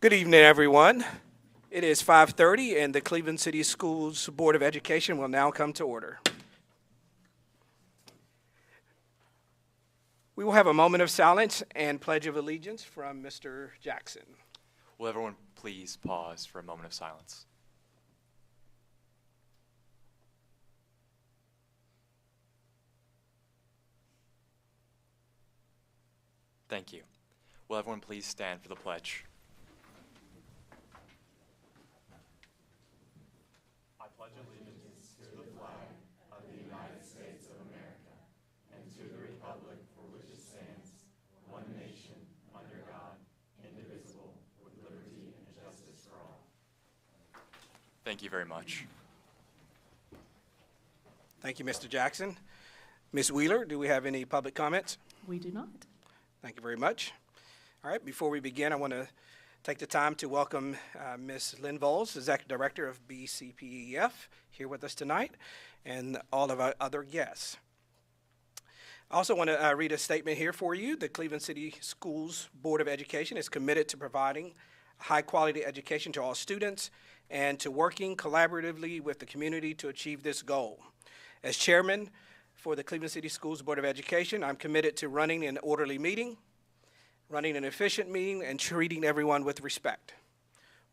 Good evening, everyone. It is 5:30, and the Cleveland City Schools Board of Education will now come to order. We will have a moment of silence and Pledge of Allegiance from Mr. Jackson. Will everyone please pause for a moment of silence? Thank you. Will everyone please stand for the pledge? I pledge allegiance to the flag of the United States of America and to the republic for which it stands, one nation, under God, indivisible, with liberty and justice for all. Thank you very much. Thank you, Mr. Jackson. Ms. Wheeler, do we have any public comments? We do not. Thank you very much. All right, before we begin, I want to take the time to welcome Ms. Lynn Voles, Executive Director of BCPEF, here with us tonight, and all of our other guests. I also want to read a statement here for you. The Cleveland City Schools Board of Education is committed to providing high-quality education to all students and to working collaboratively with the community to achieve this goal. As chairman for the Cleveland City Schools Board of Education, I'm committed to running an orderly meeting, running an efficient meeting, and treating everyone with respect.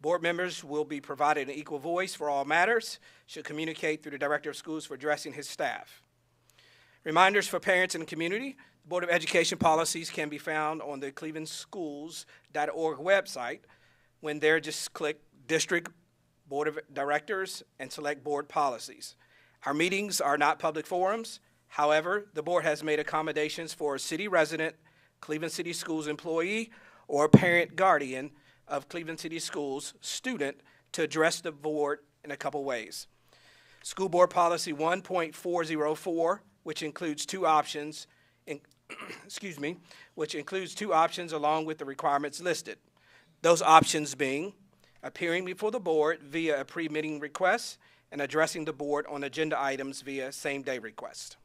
Board members will be provided an equal voice for all matters, should communicate through the Director of Schools for addressing his staff. Reminders for parents and the community: the Board of Education policies can be found on the clevelandschools.org website. When there, just click District Board of Directors and select Board Policies. Our meetings are not public forums. However, the board has made accommodations for a city resident, Cleveland City Schools employee, or parent guardian of Cleveland City Schools student to address the board in a couple ways. School Board Policy 1.404, which includes two options, which includes two options along with the requirements listed. Those options being appearing before the board via a pre-meeting request and addressing the board on agenda items via same-day request.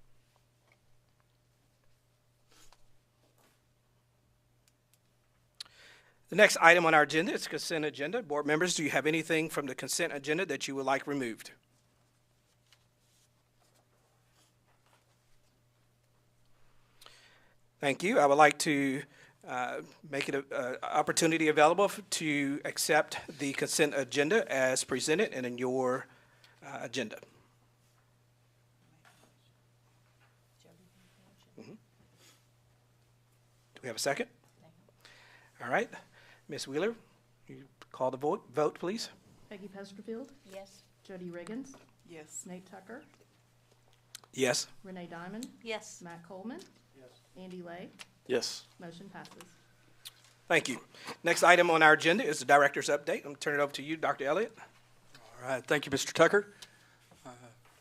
The next item on our agenda is consent agenda. Board members, do you have anything from the consent agenda that you would like removed? Thank you. I would like to make it an opportunity available to accept the consent agenda as presented and in your agenda. Mm-hmm. Do we have a second? All right. Ms. Wheeler, you call the vote, please. Peggy Pesterfield? Yes. Jody Riggins? Yes. Nate Tucker? Yes. Renee Diamond? Yes. Matt Coleman? Yes. Andy Lay? Yes. Motion passes. Thank you. Next item on our agenda is the director's update. I'm going to turn it over to you, Dr. Elliott. All right. Thank you, Mr. Tucker.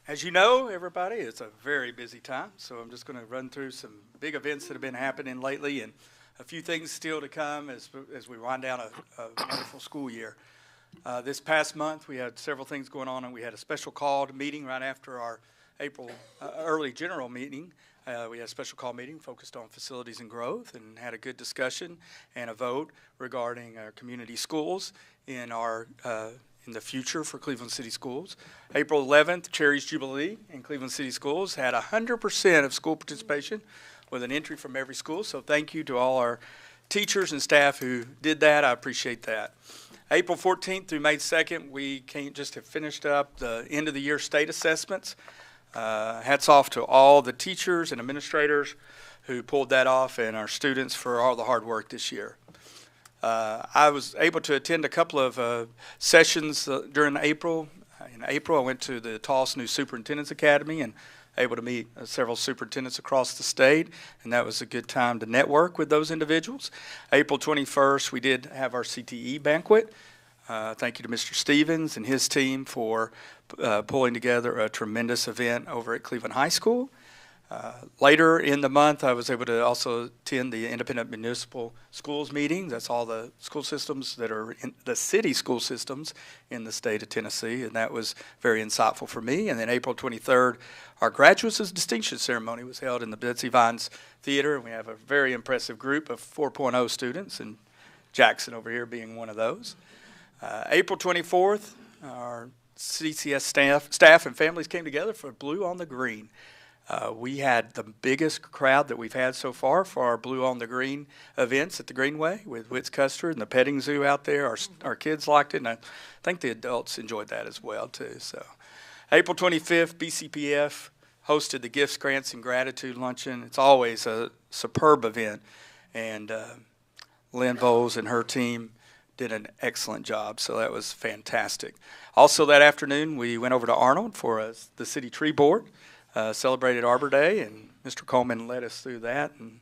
As you know, everybody, it's a very busy time, so I'm just going to run through some big events that have been happening lately and a few things still to come as we wind down a wonderful school year. This past month, we had several things going on, and we had a special called meeting right after our April early general meeting. We had a special call meeting focused on facilities and growth and had a good discussion and a vote regarding our community schools in the future for Cleveland City Schools. April 11th, Cherry's Jubilee in Cleveland City Schools had 100% of school participation with an entry from every school. So thank you to all our teachers and staff who did that. I appreciate that. April 14th through May 2nd, we just have finished up the end of the year state assessments. Hats off to all the teachers and administrators who pulled that off and our students for all the hard work this year. I was able to attend a couple of sessions during April. In April, I went to the Tulsa New Superintendent's Academy and able to meet several superintendents across the state, and that was a good time to network with those individuals. April 21st, we did have our CTE banquet. Thank you to Mr. Stevens and his team for pulling together a tremendous event over at Cleveland High School. Later in the month, I was able to also attend the Independent Municipal Schools meeting. That's all the school systems that are in the city school systems in the state of Tennessee, and that was very insightful for me. And then April 23rd, our Graduates of Distinction ceremony was held in the Betsy Vines Theater, and we have a very impressive group of 4.0 students, and Jackson over here being one of those. April 24th, our CCS staff and families came together for Blue on the Green. We had the biggest crowd that we've had so far for our Blue on the Green events at the Greenway with Wits Custer and the petting zoo out there. Our kids liked it, and I think the adults enjoyed that as well too. So, April 25th, BCPF hosted the Gifts, Grants, and Gratitude Luncheon. It's always a superb event, and Lynn Voles and her team did an excellent job, so that was fantastic. Also that afternoon, we went over to Arnold for the City Tree Board, celebrated Arbor Day, and Mr. Coleman led us through that, and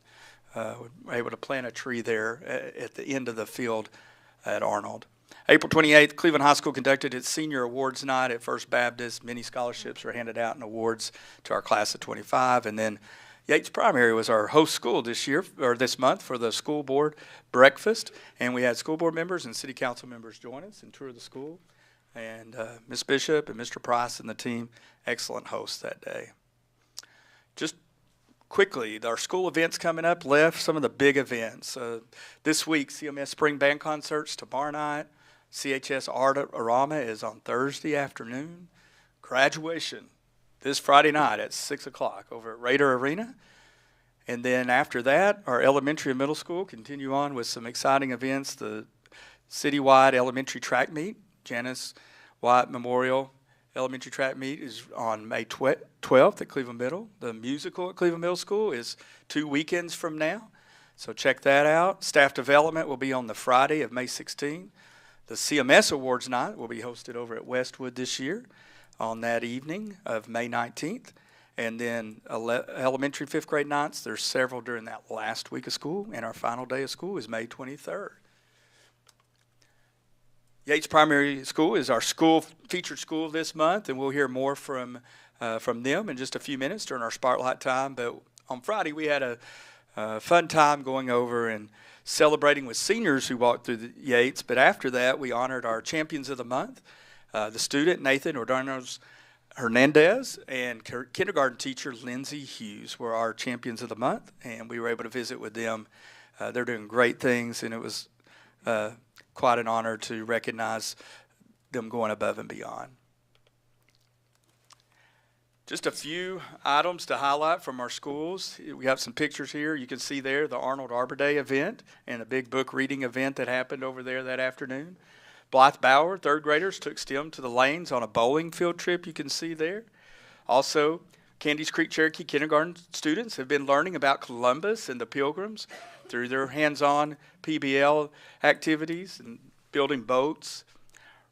we were able to plant a tree there at the end of the field at Arnold. April 28th, Cleveland High School conducted its senior awards night at First Baptist. Many scholarships were handed out and awards to our class of 25, and then Yates Primary was our host school this month for the school board breakfast, and we had school board members and city council members join us and tour the school. And Ms. Bishop and Mr. Price and the team, excellent hosts that day. Just quickly, our school events coming up left, some of the big events. This week, CMS Spring Band Concerts tomorrow night. CHS Art Arama is on Thursday afternoon. Graduation this Friday night at 6 o'clock over at Raider Arena. And then after that, our elementary and middle school continue on with some exciting events. The citywide elementary track meet, Janice White Memorial Elementary Track Meet, is on May 12th at Cleveland Middle. The musical at Cleveland Middle School is 2 weekends from now, so check that out. Staff development will be on the Friday of May 16th. The CMS Awards Night will be hosted over at Westwood this year on that evening of May 19th. And then elementary 5th grade nights, there's several during that last week of school, and our final day of school is May 23rd. Yates Primary School is our featured school this month, and we'll hear more from them in just a few minutes during our spotlight time. But on Friday, we had a fun time going over and celebrating with seniors who walked through the Yates. But after that, we honored our champions of the month. The student, Nathan Ordonez Hernandez, and kindergarten teacher, Lindsay Hughes, were our champions of the month, and we were able to visit with them. They're doing great things, and it was quite an honor to recognize them going above and beyond. Just a few items to highlight from our schools. We have some pictures here. You can see there the Arnold Arbor Day event and a big book reading event that happened over there that afternoon. Blythe Bauer, third graders, took STEM to the lanes on a bowling field trip you can see there. Also, Candies Creek Cherokee kindergarten students have been learning about Columbus and the Pilgrims through their hands-on PBL activities and building boats.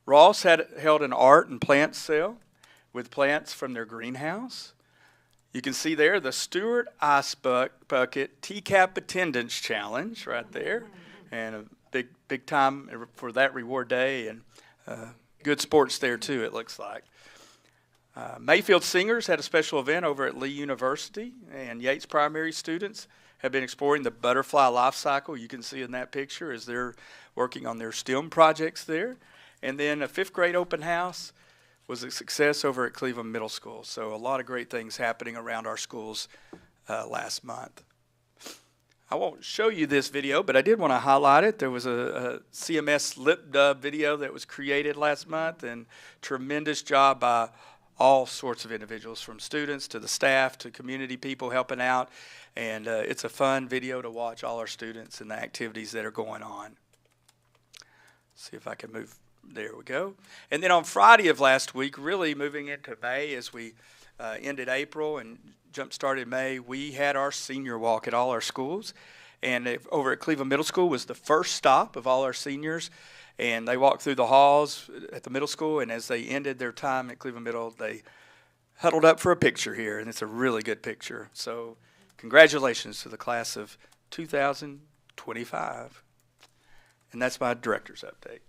Ross held an art and plant sale with plants from their greenhouse. You can see there the Stewart Ice Bucket Teacup Attendance Challenge right there, and a big time for that reward day, and good sports there too, it looks like. Mayfield Singers had a special event over at Lee University, and Yates Primary students have been exploring the butterfly life cycle. You can see in that picture as they're working on their STEM projects there. And then a 5th grade open house was a success over at Cleveland Middle School. So a lot of great things happening around our schools last month. I won't show you this video, but I did want to highlight it. There was a CMS lip dub video that was created last month, and tremendous job by all sorts of individuals, from students to the staff to community people helping out. And it's a fun video to watch all our students and the activities that are going on. See if I can move. There we go. And then on Friday of last week, really moving into May as we ended April and jump-started May, we had our senior walk at all our schools. And over at Cleveland Middle School was the first stop of all our seniors. And they walked through the halls at the middle school, and as they ended their time at Cleveland Middle, they huddled up for a picture here, and it's a really good picture. So congratulations to the class of 2025. And that's my director's update.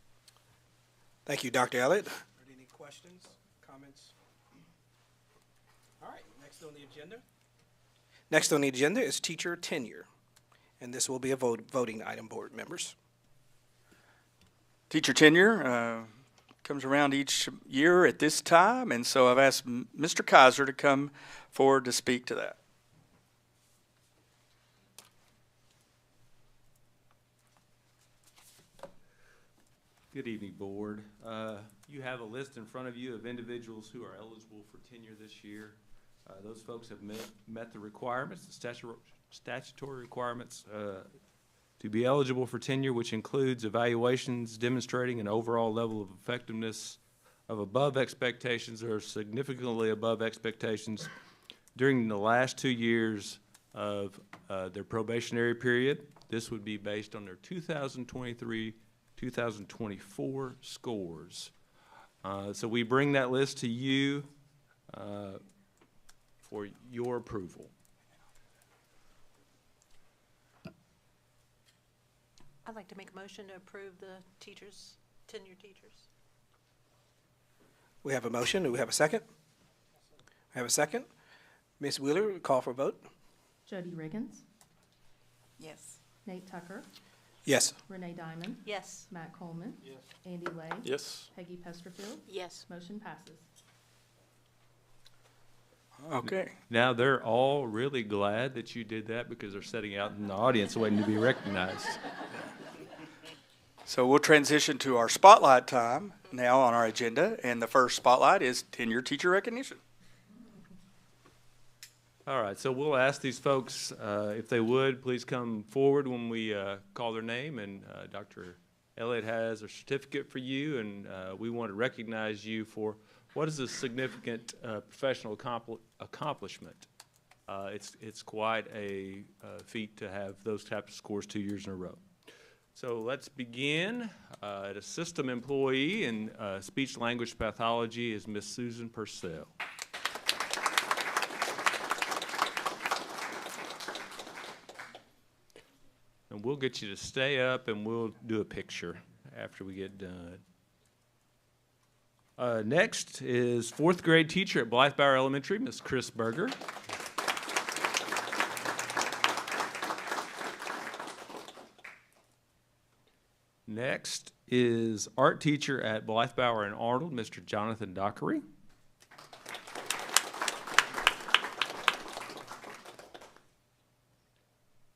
Thank you, Dr. Elliott. Are there any questions, comments? All right, next on the agenda. Next on the agenda is teacher tenure, and this will be a voting item, board members. Teacher tenure comes around each year at this time, and so I've asked Mr. Kaiser to come forward to speak to that. Good evening, Board. You have a list in front of you of individuals who are eligible for tenure this year. Those folks have met the requirements, the statutory requirements to be eligible for tenure, which includes evaluations demonstrating an overall level of effectiveness of above expectations or significantly above expectations during the last 2 years of their probationary period. This would be based on their 2023-2024 scores. So we bring that list to you for your approval. I'd like to make a motion to approve the teachers, tenured teachers. We have a motion. Do we have a second? We have a second. Ms. Wheeler, call for a vote. Jody Riggins, Yes. Nate Tucker, Yes. Renee Diamond, Yes. Matt Coleman, Andy Lay, Yes. Peggy Pesterfield. Yes. Motion passes. Okay. Now, they're all really glad that you did that because they're sitting out in the audience waiting to be recognized. So we'll transition to our spotlight time now on our agenda, and the first spotlight is tenure teacher recognition. All right, so we'll ask these folks if they would please come forward when we call their name, and Dr. Elliott has a certificate for you, and we want to recognize you for what is a significant professional accomplishment. It's quite a feat to have those types of scores 2 years in a row. So let's begin. At a system employee in speech language pathology is Miss Susan Purcell. And we'll get you to stay up and we'll do a picture after we get done. Next is 4th grade teacher at Blythe-Bower Elementary, Miss Chris Berger. Next is art teacher at Blythe-Bower and Arnold, Mr. Jonathan Dockery.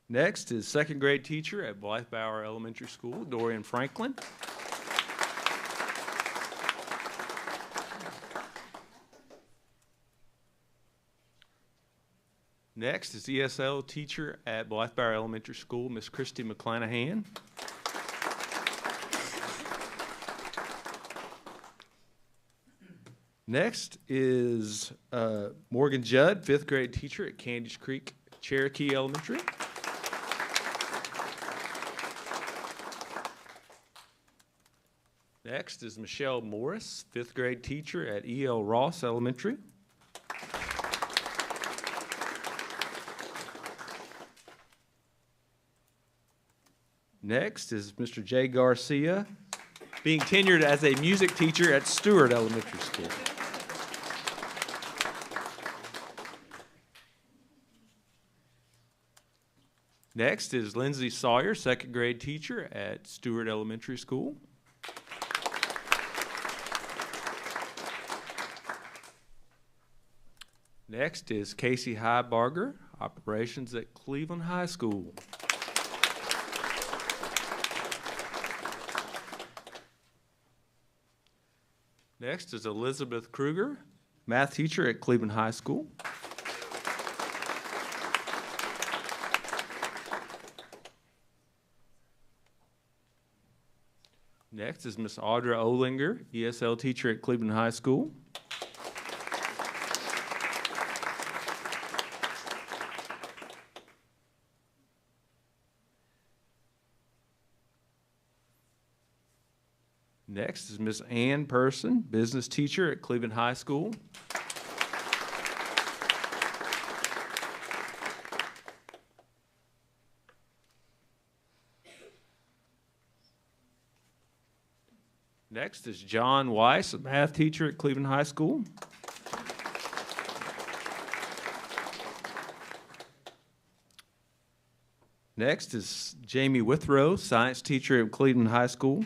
Next is 2nd grade teacher at Blythe-Bower Elementary School, Dorian Franklin. Next is ESL teacher at Blythe-Bower Elementary School, Miss Christy McClanahan. Next is Morgan Judd, 5th grade teacher at Candies Creek Cherokee Elementary. Next is Michelle Morris, 5th grade teacher at E.L. Ross Elementary. Next is Mr. Jay Garcia, being tenured as a music teacher at Stewart Elementary School. Next is Lindsay Sawyer, 2nd grade teacher at Stewart Elementary School. Next is Casey Heibarger, operations at Cleveland High School. Next is Elizabeth Kruger, math teacher at Cleveland High School. Next is Miss Audra Olinger, ESL teacher at Cleveland High School. Next is Miss Ann Person, business teacher at Cleveland High School. Next is John Weiss, a math teacher at Cleveland High School. Next is Jamie Withrow, science teacher at Cleveland High School.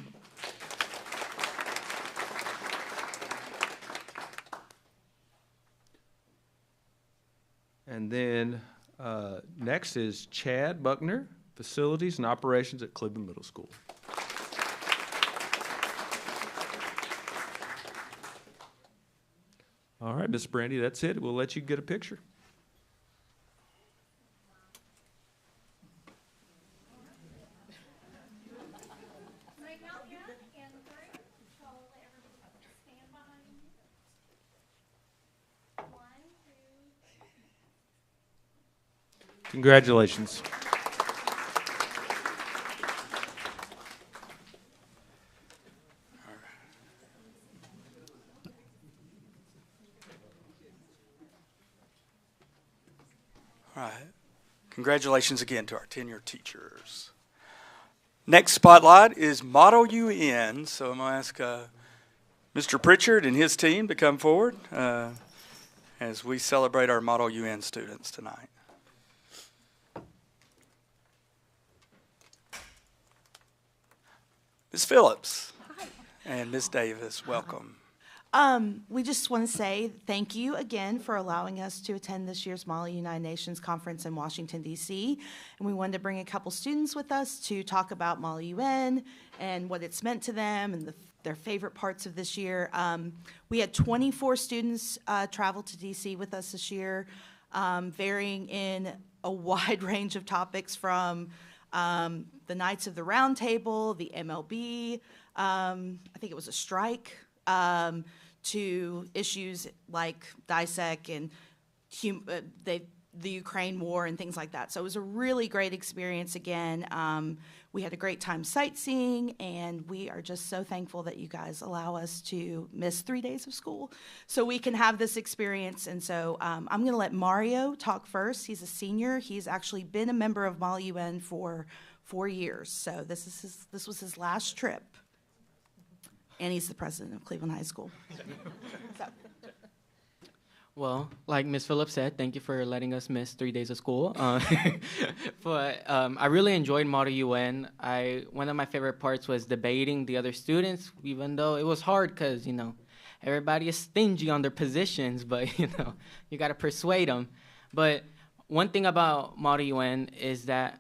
And then next is Chad Buckner, facilities and operations at Cleveland Middle School. All right, Miss Brandy, that's it. We'll let you get a picture. Congratulations. All right. Congratulations again to our tenured teachers. Next spotlight is Model UN. So I'm going to ask Mr. Pritchard and his team to come forward as we celebrate our Model UN students tonight. Ms. Phillips and Ms. Davis, welcome. We just want to say thank you again for allowing us to attend this year's Model United Nations Conference in Washington, D.C. And we wanted to bring a couple students with us to talk about Model UN and what it's meant to them and their favorite parts of this year. We had 24 students travel to D.C. with us this year, varying in a wide range of topics from the Knights of the Round Table, the MLB, I think it was a strike, to issues like DISEC and the Ukraine war and things like that. So it was a really great experience again. We had a great time sightseeing, and we are just so thankful that you guys allow us to miss 3 days of school so we can have this experience. And so I'm going to let Mario talk first. He's a senior. He's actually been a member of Model UN for 4 years. So this was his last trip. And he's the president of Cleveland High School. So. Well, like Ms. Phillips said, thank you for letting us miss 3 days of school. But I really enjoyed Model UN. One of my favorite parts was debating the other students, even though it was hard because, everybody is stingy on their positions, but, you got to persuade them. But one thing about Model UN is that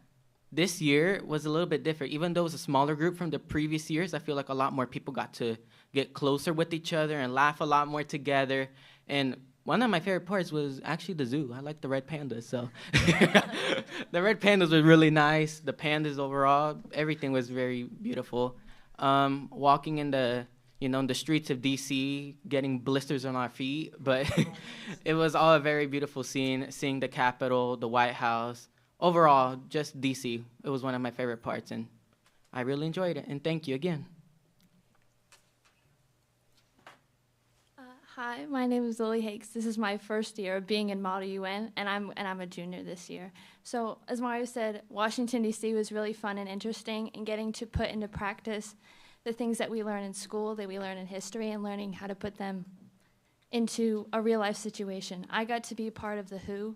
this year was a little bit different. Even though it was a smaller group from the previous years, I feel like a lot more people got to get closer with each other and laugh a lot more together. And one of my favorite parts was actually the zoo. I like the red pandas, so. The red pandas were really nice. The pandas overall, everything was very beautiful. Walking in the streets of D.C., getting blisters on our feet, but it was all a very beautiful scene, seeing the Capitol, the White House. Overall, just D.C. It was one of my favorite parts, and I really enjoyed it, and thank you again. Hi, my name is Lily Hakes. This is my first year of being in Model UN, and I'm a junior this year. So, as Mario said, Washington, D.C. was really fun and interesting, and getting to put into practice the things that we learn in school, that we learn in history, and learning how to put them into a real-life situation. I got to be part of the WHO,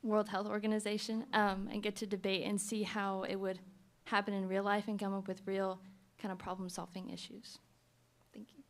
World Health Organization, and get to debate and see how it would happen in real life and come up with real kind of problem-solving issues. Thank you.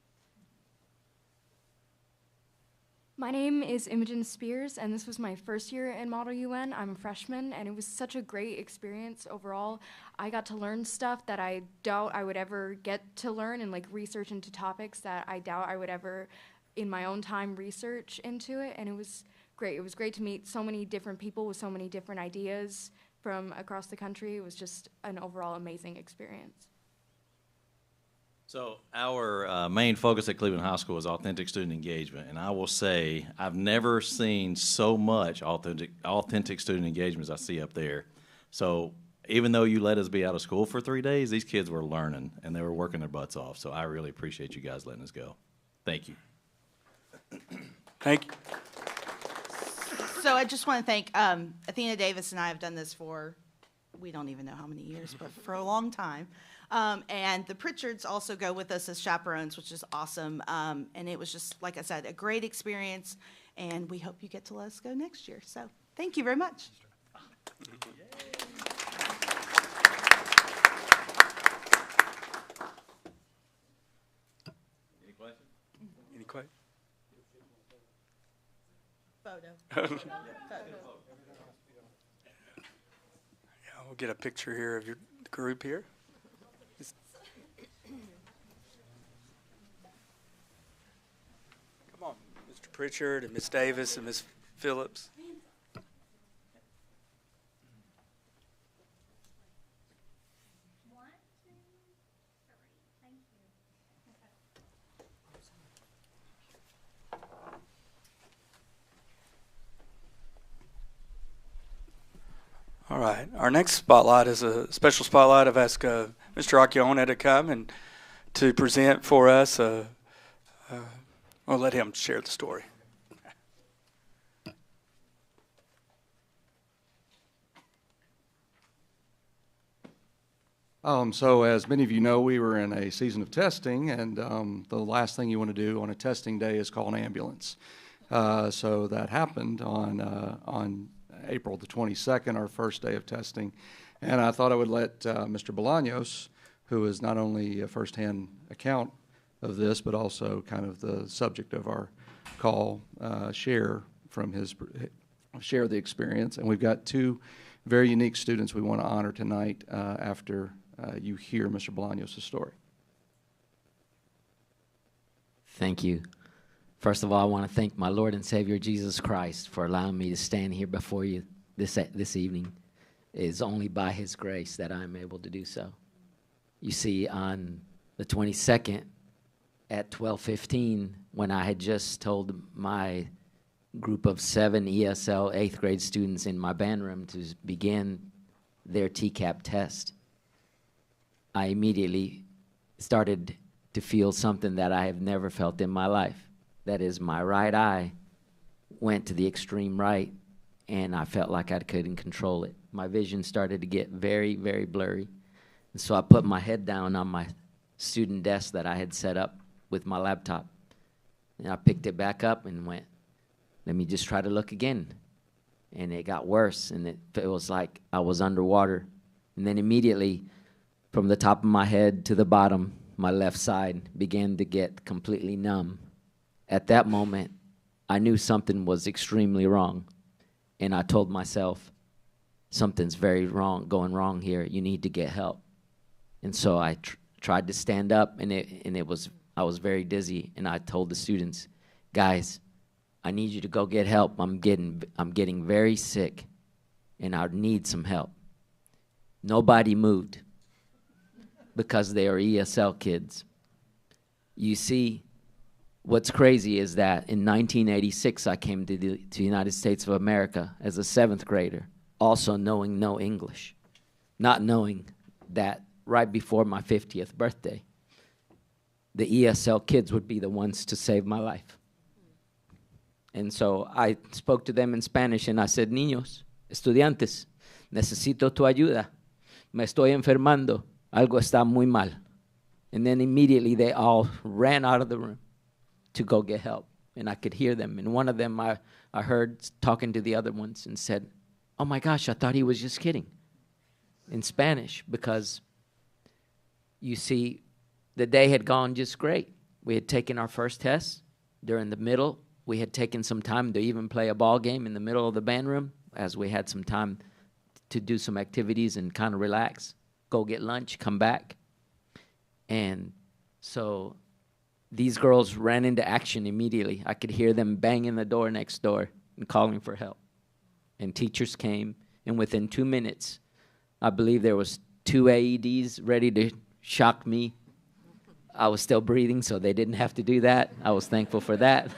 My name is Imogen Spears, and this was my first year in Model UN. I'm a freshman, and it was such a great experience overall. I got to learn stuff that I doubt I would ever get to learn, and research into topics that I doubt I would ever, in my own time, research into it, and it was great. It was great to meet so many different people with so many different ideas from across the country. It was just an overall amazing experience. So our main focus at Cleveland High School is authentic student engagement, and I will say I've never seen so much authentic student engagement as I see up there. So even though you let us be out of school for 3 days, these kids were learning, and they were working their butts off. So I really appreciate you guys letting us go. Thank you. Thank you. So I just want to thank Athena Davis and I have done this for, we don't even know how many years, but for a long time. And the Pritchards also go with us as chaperones, which is awesome. And it was just, like I said, a great experience. And we hope you get to let us go next year. So thank you very much. Any questions? Any questions? Photo. Yeah, we'll get a picture here of your group here. Come on, Mr. Pritchard and Ms. Davis and Ms. Phillips. All right. Our next spotlight is a special spotlight. I've asked Mr. Accione to come and to present for us. I'll let him share the story. So as many of you know, we were in a season of testing, and the last thing you want to do on a testing day is call an ambulance. So that happened on April the 22nd, our first day of testing, and I thought I would let Mr. Bolaños, who is not only a firsthand account of this, but also kind of the subject of our call, share the experience. And we've got two very unique students we want to honor tonight after you hear Mr. Bolaños' story. Thank you. First of all, I want to thank my Lord and Savior Jesus Christ for allowing me to stand here before you this evening. It is only by His grace that I'm able to do so. You see, on the 22nd at 12:15, when I had just told my group of 7 ESL 8th grade students in my band room to begin their TCAP test, I immediately started to feel something that I have never felt in my life. That is, my right eye went to the extreme right, and I felt like I couldn't control it. My vision started to get very, very blurry. And so I put my head down on my student desk that I had set up with my laptop. And I picked it back up and went, let me just try to look again. And it got worse, and it was like I was underwater. And then immediately, from the top of my head to the bottom, my left side began to get completely numb. At that moment, I knew something was extremely wrong, and I told myself, something's going wrong here. You need to get help. And so I tried to stand up, and I was very dizzy, and I told the students, guys, I need you to go get help. I'm getting very sick, and I need some help. Nobody moved because they are ESL kids. You see, what's crazy is that in 1986, I came to the United States of America as a 7th grader, also knowing no English, not knowing that right before my 50th birthday, the ESL kids would be the ones to save my life. And so I spoke to them in Spanish, and I said, niños, estudiantes, necesito tu ayuda. Me estoy enfermando. Algo está muy mal. And then immediately they all ran out of the room to go get help. And I could hear them. And one of them I heard talking to the other ones and said, oh my gosh, I thought he was just kidding, in Spanish, because you see, the day had gone just great. We had taken our first test. During the middle, we had taken some time to even play a ball game in the middle of the band room, as we had some time to do some activities and kind of relax, go get lunch, come back. And so these girls ran into action immediately. I could hear them banging the door next door and calling for help. And teachers came, and within 2 minutes, I believe there was 2 AEDs ready to shock me. I was still breathing, so they didn't have to do that. I was thankful for that.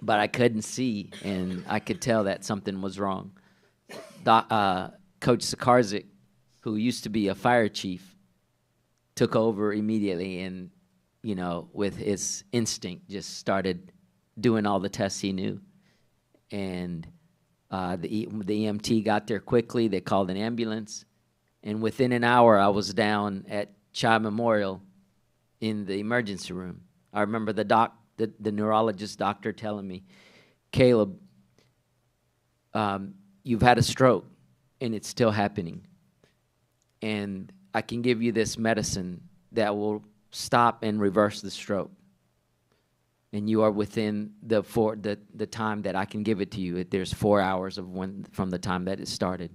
But I couldn't see, and I could tell that something was wrong. Coach Sakarzik, who used to be a fire chief, took over immediately and, you know, with his instinct, just started doing all the tests he knew. And the EMT got there quickly. They called an ambulance. And within an hour, I was down at Child Memorial in the emergency room. I remember the neurologist doctor telling me, Caleb, you've had a stroke, and it's still happening. And I can give you this medicine that will stop and reverse the stroke. And you are within the time that I can give it to you. There's 4 hours from the time that it started.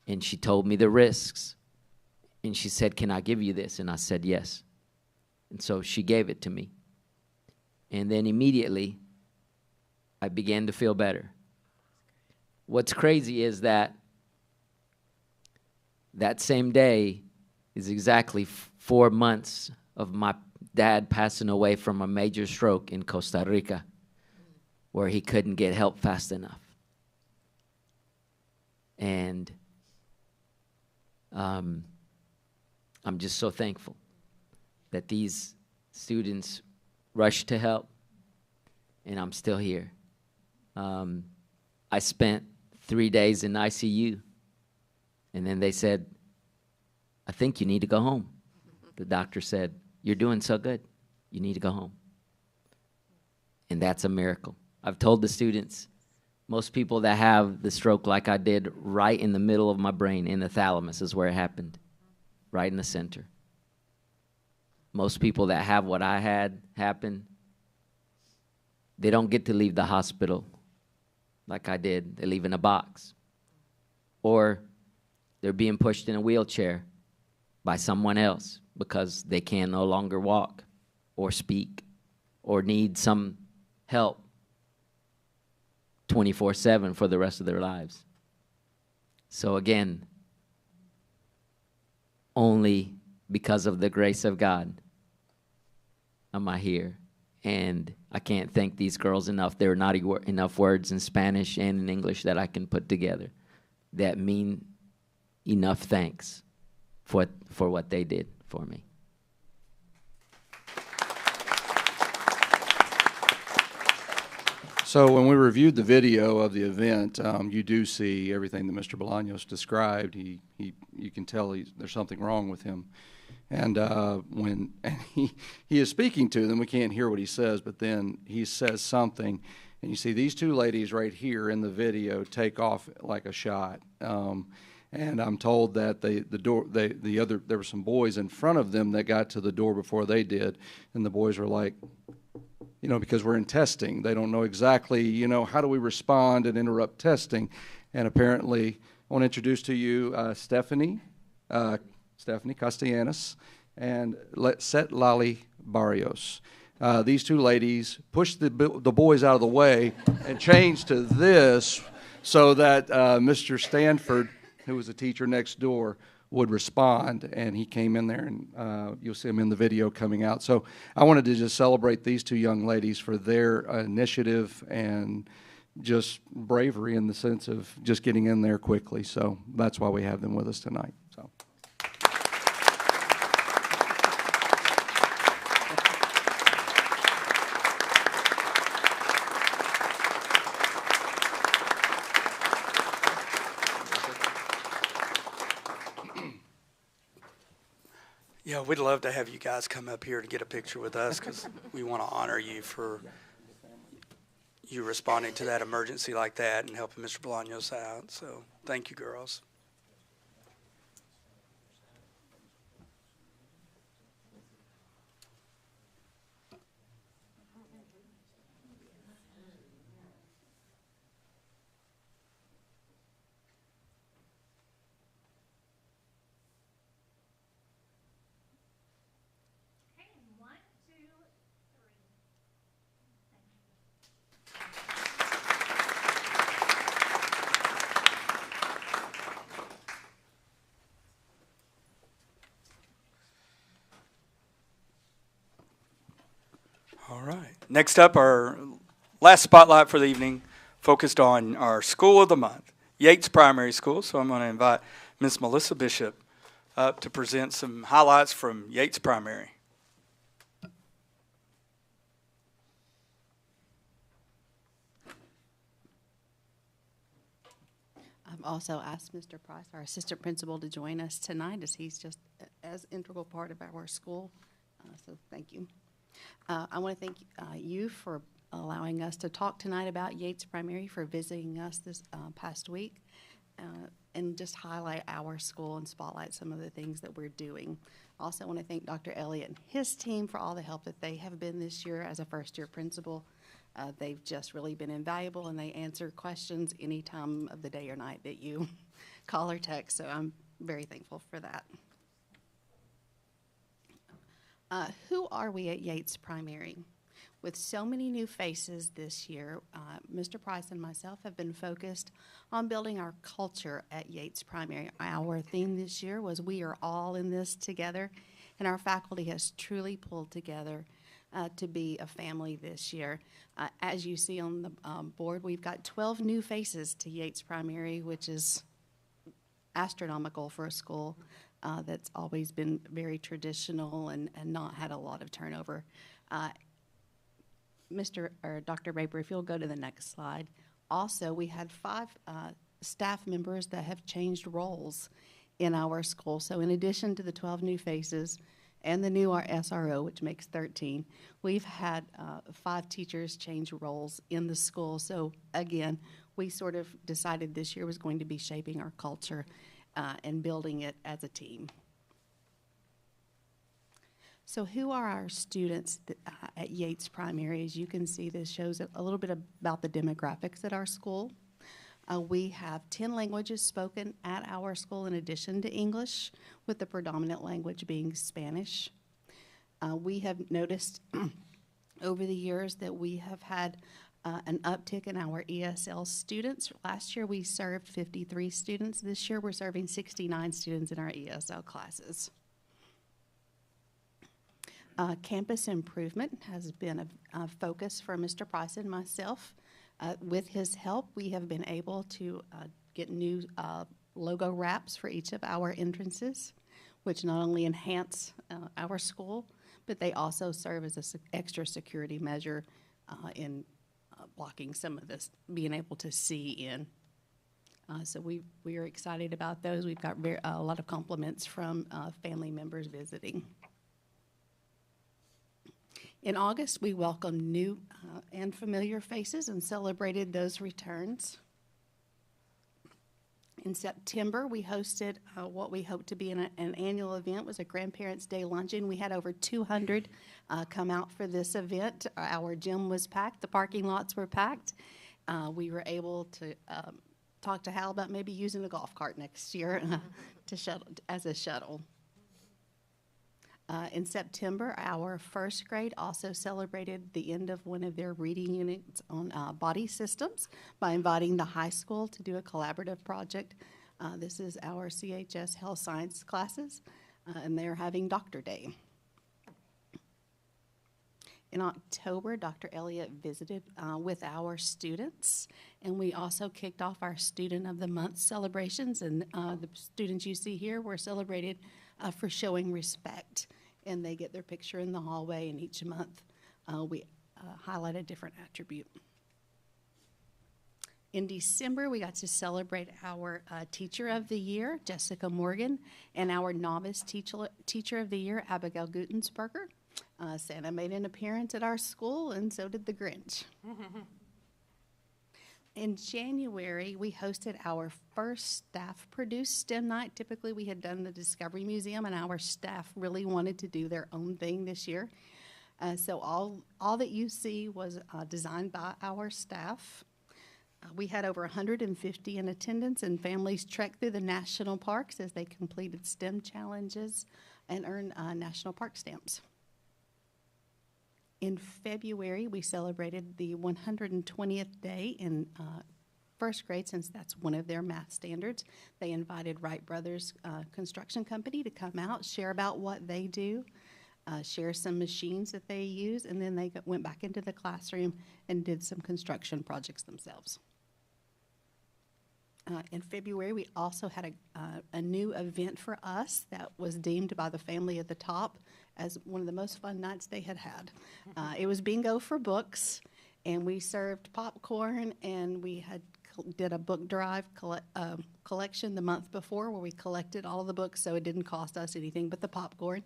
And she told me the risks. And she said, can I give you this? And I said, yes. And so she gave it to me. And then immediately, I began to feel better. What's crazy is that that same day is exactly 4 months of my dad passing away from a major stroke in Costa Rica, where he couldn't get help fast enough. And I'm just so thankful that these students rushed to help, and I'm still here. I spent 3 days in ICU, and then they said, I think you need to go home. The doctor said, you're doing so good, you need to go home. And that's a miracle. I've told the students, most people that have the stroke like I did, right in the middle of my brain, in the thalamus is where it happened, right in the center. Most people that have what I had happen, they don't get to leave the hospital like I did. They leave in a box. Or they're being pushed in a wheelchair by someone else because they can no longer walk or speak or need some help 24/7 for the rest of their lives. So again, only because of the grace of God am I here. And I can't thank these girls enough. There are not enough words in Spanish and in English that I can put together that mean enough thanks for what they did for me. So when we reviewed the video of the event, you do see everything that Mr. Bolaños described. You can tell there's something wrong with him. And when he is speaking to them, we can't hear what he says, but then he says something, and you see these two ladies right here in the video take off like a shot. And I'm told that there were some boys in front of them that got to the door before they did, and the boys were like, you know, because we're in testing, they don't know exactly, you know, how do we respond and interrupt testing. And apparently, I want to introduce to you Stephanie Castellanos and Set Lali Barrios. These two ladies pushed the boys out of the way and changed to this so that Mr. Stanford, who was a teacher next door, would respond, and he came in there, and you'll see him in the video coming out. So I wanted to just celebrate these two young ladies for their initiative and just bravery in the sense of just getting in there quickly. So that's why we have them with us tonight. So. Yeah, we'd love to have you guys come up here to get a picture with us because we want to honor you for you responding to that emergency like that and helping Mr. Bolaños out. So thank you, girls. All right. Next up, our last spotlight for the evening, focused on our School of the Month, Yates Primary School. So I'm going to invite Ms. Melissa Bishop up to present some highlights from Yates Primary. I've also asked Mr. Price, our assistant principal, to join us tonight, as he's just as integral part of our school. So thank you. I want to thank you for allowing us to talk tonight about Yates Primary, for visiting us this past week, and just highlight our school and spotlight some of the things that we're doing. Also, I want to thank Dr. Elliott and his team for all the help that they have been this year as a first-year principal. They've just really been invaluable, and they answer questions any time of the day or night that you call or text, so I'm very thankful for that. Who are we at Yates Primary? With so many new faces this year, Mr. Price and myself have been focused on building our culture at Yates Primary. Our theme this year was "We are all in this together," and our faculty has truly pulled together to be a family this year. As you see on the board, we've got 12 new faces to Yates Primary, which is astronomical for a school that's always been very traditional and not had a lot of turnover. Dr. Raper, if you'll go to the next slide. Also, we had 5 staff members that have changed roles in our school. So in addition to the 12 new faces and the new SRO, which makes 13, we've had 5 teachers change roles in the school. So again, we sort of decided this year was going to be shaping our culture and building it as a team. So who are our students at Yates Primary? As you can see, this shows a little bit about the demographics at our school. We have 10 languages spoken at our school in addition to English, with the predominant language being Spanish. We have noticed over the years that we have had an uptick in our ESL students. Last year we served 53 students. This year we're serving 69 students in our ESL classes. Campus improvement has been a focus for Mr. Price and myself. With his help, we have been able to get new logo wraps for each of our entrances, which not only enhance our school, but they also serve as an extra security measure in blocking some of this, being able to see in. So we are excited about those. We've got a lot of compliments from family members visiting. In August, we welcomed new and familiar faces and celebrated those returns. In September, we hosted what we hope to be an annual event. It was a Grandparents' Day luncheon. We had over 200 come out for this event. Our gym was packed. The parking lots were packed. We were able to talk to Hal about maybe using a golf cart next year as a shuttle. In September, our first grade also celebrated the end of one of their reading units on body systems by inviting the high school to do a collaborative project. This is our CHS Health Science classes, and they're having Doctor Day. In October, Dr. Elliott visited with our students, and we also kicked off our Student of the Month celebrations, and the students you see here were celebrated for showing respect. And they get their picture in the hallway, and each month we highlight a different attribute. In December, we got to celebrate our Teacher of the Year, Jessica Morgan, and our Novice Teacher of the Year, Abigail Gutensberger. Santa made an appearance at our school, and so did the Grinch. In January, we hosted our first staff-produced STEM night. Typically, we had done the Discovery Museum, and our staff really wanted to do their own thing this year. So all that you see was designed by our staff. We had over 150 in attendance, and families trekked through the national parks as they completed STEM challenges and earned national park stamps. In February, we celebrated the 120th day in first grade, since that's one of their math standards. They invited Wright Brothers Construction Company to come out, share about what they do, share some machines that they use, and then they went back into the classroom and did some construction projects themselves. In February, we also had a new event for us that was deemed by the family at the top as one of the most fun nights they had had. It was bingo for books, and we served popcorn, and we did a book drive collection the month before where we collected all of the books, so it didn't cost us anything but the popcorn.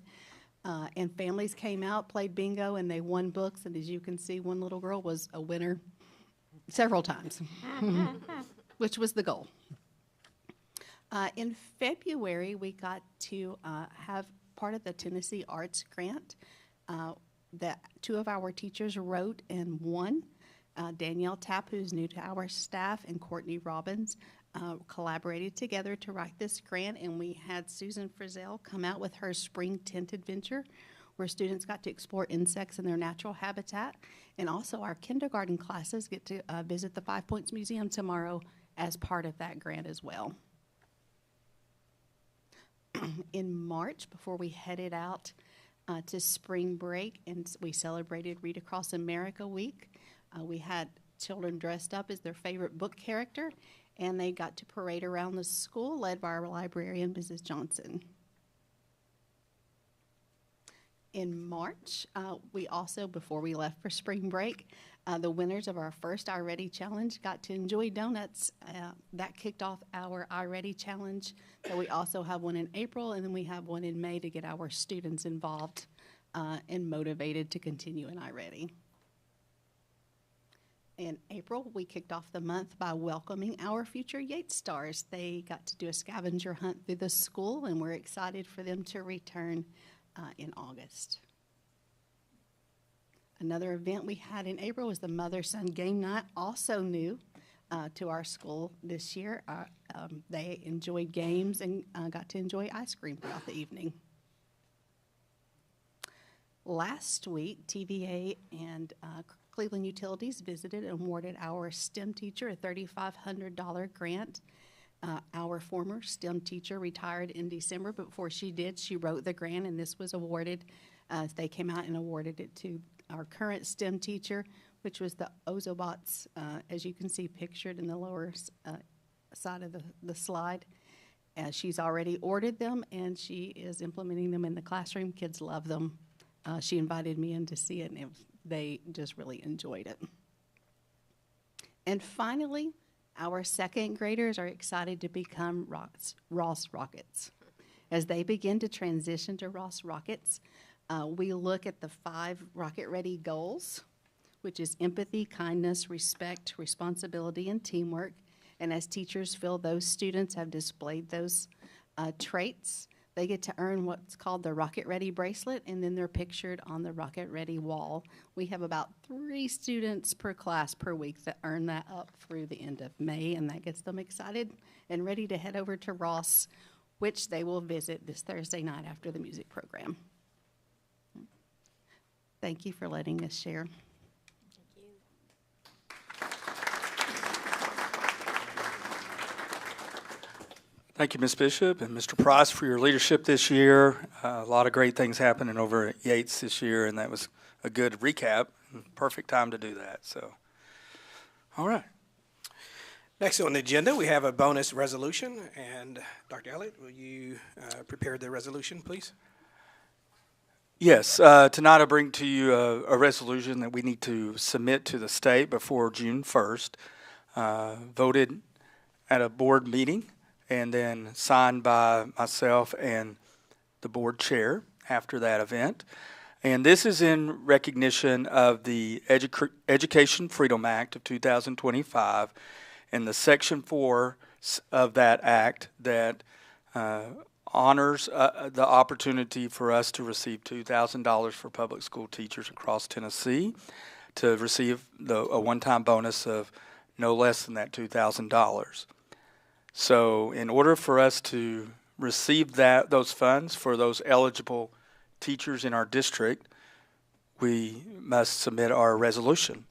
And families came out, played bingo, and they won books, and as you can see, one little girl was a winner several times, which was the goal. In February, we got to have part of the Tennessee Arts Grant that 2 of our teachers wrote and won. Danielle Tapp, who's new to our staff, and Courtney Robbins collaborated together to write this grant, and we had Susan Frizzell come out with her Spring Tint Adventure, where students got to explore insects in their natural habitat. And also our kindergarten classes get to visit the 5 Points Museum tomorrow as part of that grant as well. In March, before we headed out to spring break, and we celebrated Read Across America Week, we had children dressed up as their favorite book character, and they got to parade around the school, led by our librarian, Mrs. Johnson. In March, we also, before we left for spring break, the winners of our first iReady Challenge got to enjoy donuts. That kicked off our iReady Challenge. So we also have one in April, and then we have one in May to get our students involved and motivated to continue in iReady. In April, we kicked off the month by welcoming our future Yates Stars. They got to do a scavenger hunt through the school, and we're excited for them to return in August. Another event we had in April was the Mother-Son Game Night, also new to our school this year. They enjoyed games and got to enjoy ice cream throughout the evening. Last week, TVA and Cleveland Utilities visited and awarded our STEM teacher a $3,500 grant. Our former STEM teacher retired in December, but before she did, she wrote the grant, and this was awarded. They came out and awarded it to our current STEM teacher, which was the Ozobots, as you can see pictured in the lower side of the slide. She's already ordered them, and she is implementing them in the classroom. Kids love them. She invited me in to see it, and they just really enjoyed it. And finally, our second graders are excited to become Ross Rockets. As they begin to transition to Ross Rockets, we look at the 5 Rocket Ready goals, which is empathy, kindness, respect, responsibility, and teamwork. And as teachers feel those students have displayed those traits, they get to earn what's called the Rocket Ready bracelet, and then they're pictured on the Rocket Ready wall. We have about 3 students per class per week that earn that up through the end of May, and that gets them excited and ready to head over to Ross, which they will visit this Thursday night after the music program. Thank you for letting us share. Thank you, Ms. Bishop and Mr. Price, for your leadership this year. A lot of great things happening over at Yates this year, and that was a good recap. Perfect time to do that. So, all right. Next on the agenda, we have a bonus resolution. And Dr. Elliott, will you prepare the resolution, please? Yes. Tonight I bring to you a resolution that we need to submit to the state before June 1st, voted at a board meeting, and then signed by myself and the board chair after that event. And this is in recognition of the Education Freedom Act of 2025 and the Section 4 of that act that honors the opportunity for us to receive $2,000 for public school teachers across Tennessee, to receive a one-time bonus of no less than that $2,000. So in order for us to receive those funds for those eligible teachers in our district, we must submit our resolution.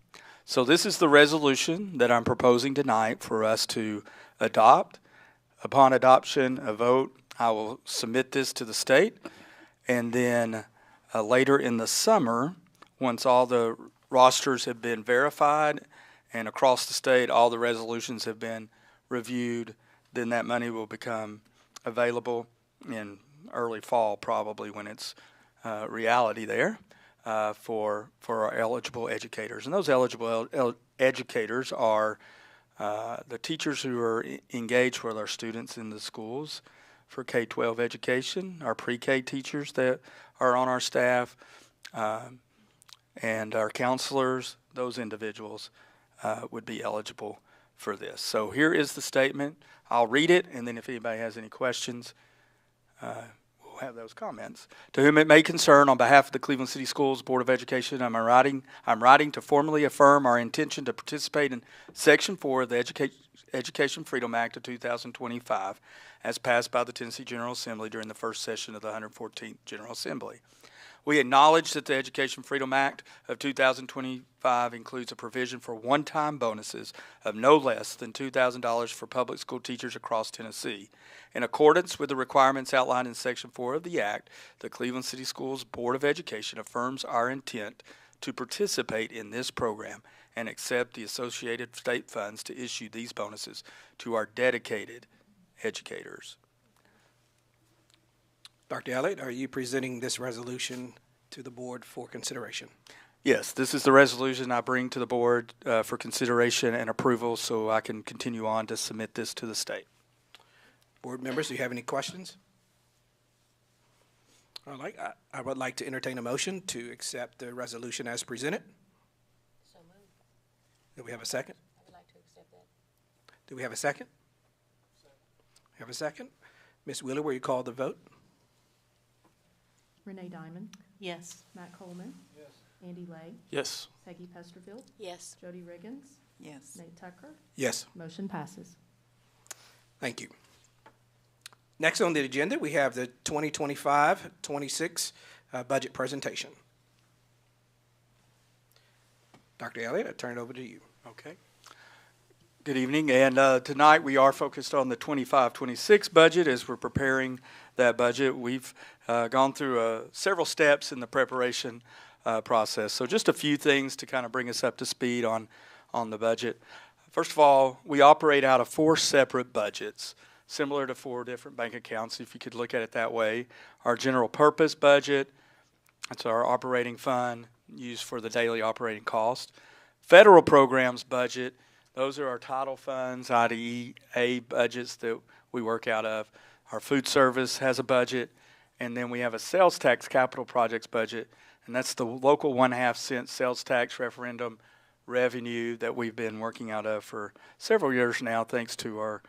So this is the resolution that I'm proposing tonight for us to adopt. Upon adoption, a vote, I will submit this to the state, and then later in the summer, once all the rosters have been verified and across the state all the resolutions have been reviewed, then that money will become available in early fall, probably, when it's reality there for our eligible educators. And those eligible educators are the teachers who are engaged with our students in the schools for K-12 education, our pre-K teachers that are on our staff, and our counselors. Those individuals would be eligible for this. So here is the statement. I'll read it, and then if anybody has any questions, we'll have those comments. To whom it may concern, on behalf of the Cleveland City Schools Board of Education, I'm writing to formally affirm our intention to participate in Section 4 of the Education Freedom Act of 2025, as passed by the Tennessee General Assembly during the first session of the 114th General Assembly. We acknowledge that the Education Freedom Act of 2025 includes a provision for one-time bonuses of no less than $2,000 for public school teachers across Tennessee. In accordance with the requirements outlined in Section 4 of the Act, the Cleveland City Schools Board of Education affirms our intent to participate in this program and accept the associated state funds to issue these bonuses to our dedicated educators. Dr. Elliott, are you presenting this resolution to the board for consideration? Yes, this is the resolution I bring to the board for consideration and approval so I can continue on to submit this to the state. Board members, do you have any questions? All right, I would like to entertain a motion to accept the resolution as presented. So moved. Do we have a second? I would like to accept that. Do we have a second? Have a second? Ms. Wheeler, will you call the vote? Renee Diamond, Yes. Matt Coleman. Yes. Andy Lay, Yes. Peggy Pesterfield, Yes. Jody Riggins, Yes. Nate Tucker. Yes. Motion passes. Thank you. Next on the agenda, we have the 2025-26 budget presentation. Dr. Elliott, I turn it over to you. Okay. Good evening, and tonight we are focused on the 25-26 budget. As we're preparing that budget, we've gone through several steps in the preparation process. So just a few things to kind of bring us up to speed on the budget. First of all, we operate out of 4 separate budgets, similar to 4 different bank accounts, if you could look at it that way. Our general purpose budget, that's our operating fund used for the daily operating cost. Federal programs budget, those are our title funds, IDEA budgets that we work out of. Our food service has a budget, and then we have a sales tax capital projects budget, and that's the local 1/2 cent sales tax referendum revenue that we've been working out of for several years now, thanks to our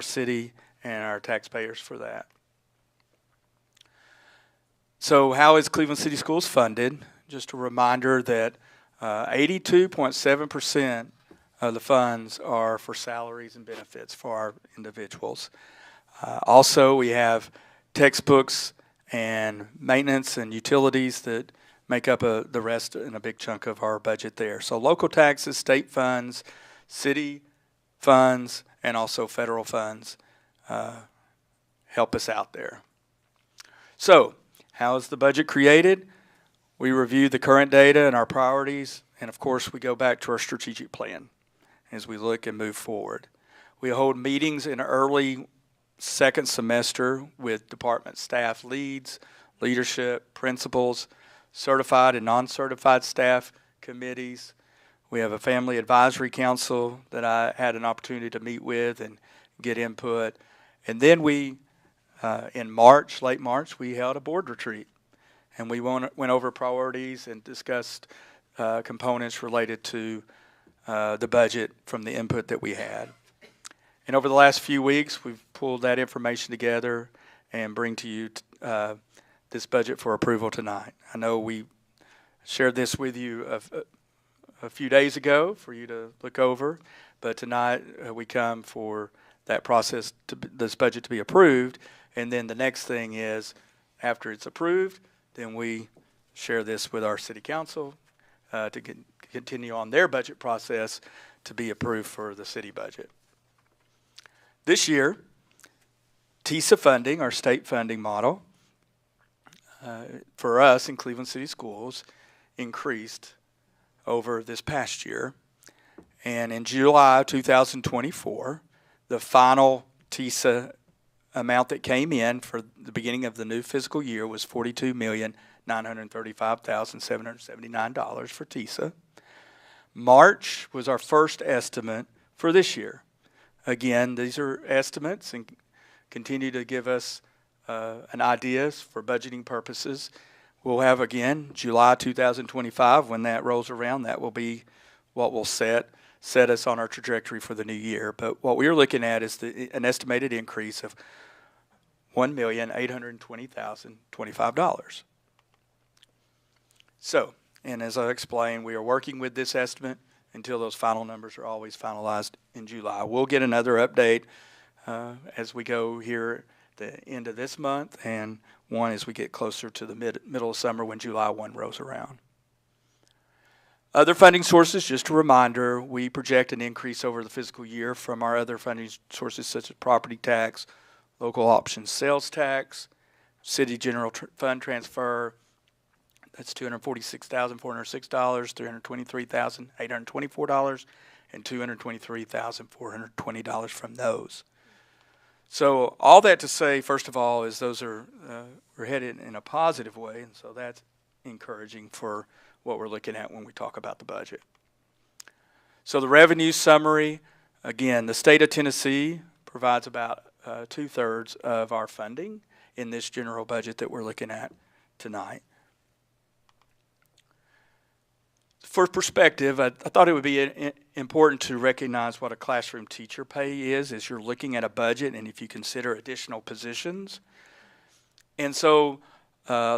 city and our taxpayers for that. So how is Cleveland City Schools funded? Just a reminder that 82.7% of the funds are for salaries and benefits for our individuals. Also, we have textbooks and maintenance and utilities that make up the rest and a big chunk of our budget there. So local taxes, state funds, city funds, and also federal funds help us out there. So how is the budget created? We review the current data and our priorities, and of course we go back to our strategic plan as we look and move forward. We hold meetings in early second semester with department staff leads, leadership, principals, certified and non-certified staff committees. We have a family advisory council that I had an opportunity to meet with and get input. And then we, in March, late March, we held a board retreat. And we went over priorities and discussed components related to the budget from the input that we had. And over the last few weeks, we've pulled that information together and bring to you this budget for approval tonight. I know we shared this with you a few days ago for you to look over, but tonight we come for that process, this budget to be approved, and then the next thing is, after it's approved, then we share this with our city council to continue on their budget process to be approved for the city budget. This year, TISA funding, our state funding model, for us in Cleveland City Schools increased over this past year. And in July 2024, the final TISA amount that came in for the beginning of the new fiscal year was $42,935,779 for TISA. March was our first estimate for this year. Again, these are estimates and continue to give us an ideas for budgeting purposes. We'll have, again, July 2025. When that rolls around, that will be what will set us on our trajectory for the new year. But what we're looking at is an estimated increase of $1,820,025. So, and as I explained, we are working with this estimate until those final numbers are always finalized in July. We'll get another update as we go here the end of this month, and one as we get closer to the middle of summer when July 1 rolls around. Other funding sources, just a reminder, we project an increase over the fiscal year from our other funding sources such as property tax, local option sales tax, city general fund transfer. That's $246,406, $323,824, and $223,420 from those. So all that to say, first of all, is those are we're headed in a positive way, and so that's encouraging for what we're looking at when we talk about the budget. So the revenue summary, again, the state of Tennessee provides about 2/3 of our funding in this general budget that we're looking at tonight. For perspective, I thought it would be important to recognize what a classroom teacher pay is as you're looking at a budget and if you consider additional positions. And so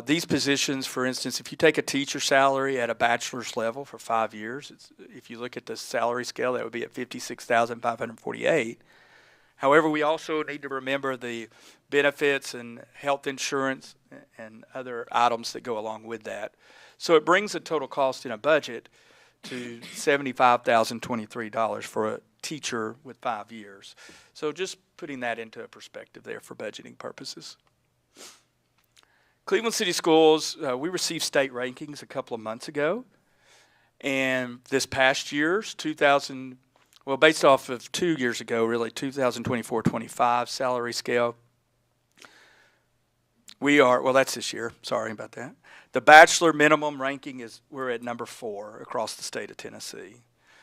these positions, for instance, if you take a teacher salary at a bachelor's level for 5 years, if you look at the salary scale, that would be at $56,548. However, we also need to remember the benefits and health insurance and other items that go along with that. So it brings the total cost in a budget to $75,023 for a teacher with 5 years. So just putting that into a perspective there for budgeting purposes. Cleveland City Schools, we received state rankings a couple of months ago. And this past year's based off of 2 years ago, really, 2024-25 salary scale, that's this year, sorry about that. The bachelor minimum ranking we're at number 4 across the state of Tennessee.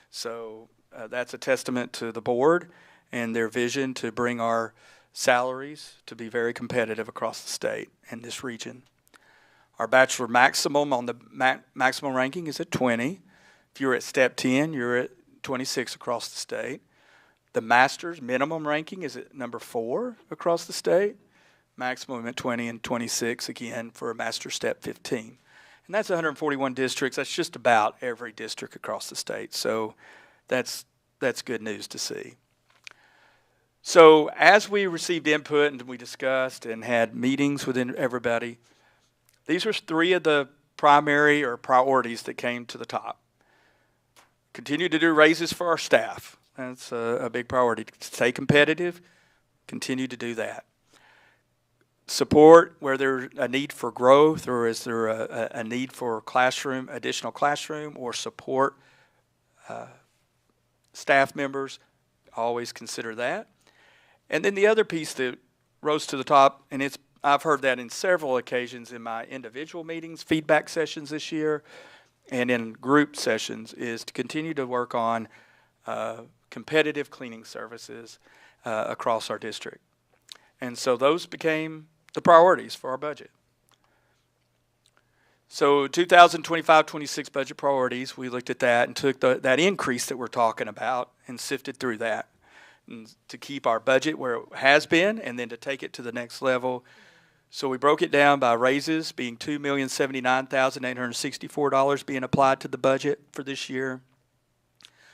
So that's a testament to the board and their vision to bring our salaries to be very competitive across the state and this region. Our bachelor maximum on the maximum ranking is at 20. If you're at step 10, you're at 26 across the state. The master's minimum ranking is at number 4 across the state. Maximum at 20 and 26 again for a master step 15. And that's 141 districts. That's just about every district across the state. So that's good news to see. So as we received input and we discussed and had meetings with everybody, these were 3 of the primary or priorities that came to the top. Continue to do raises for our staff. That's a big priority. Stay competitive, continue to do that. Support where there's a need for growth, or is there a need for additional classroom or support staff members, always consider that. And then the other piece that rose to the top, and I've heard that in several occasions in my individual meetings, feedback sessions this year, and in group sessions, is to continue to work on competitive cleaning services across our district. And so those became the priorities for our budget. So 2025-26 budget priorities, we looked at that and took that increase that we're talking about and sifted through that and to keep our budget where it has been and then to take it to the next level. So we broke it down by raises being $2,079,864 being applied to the budget for this year.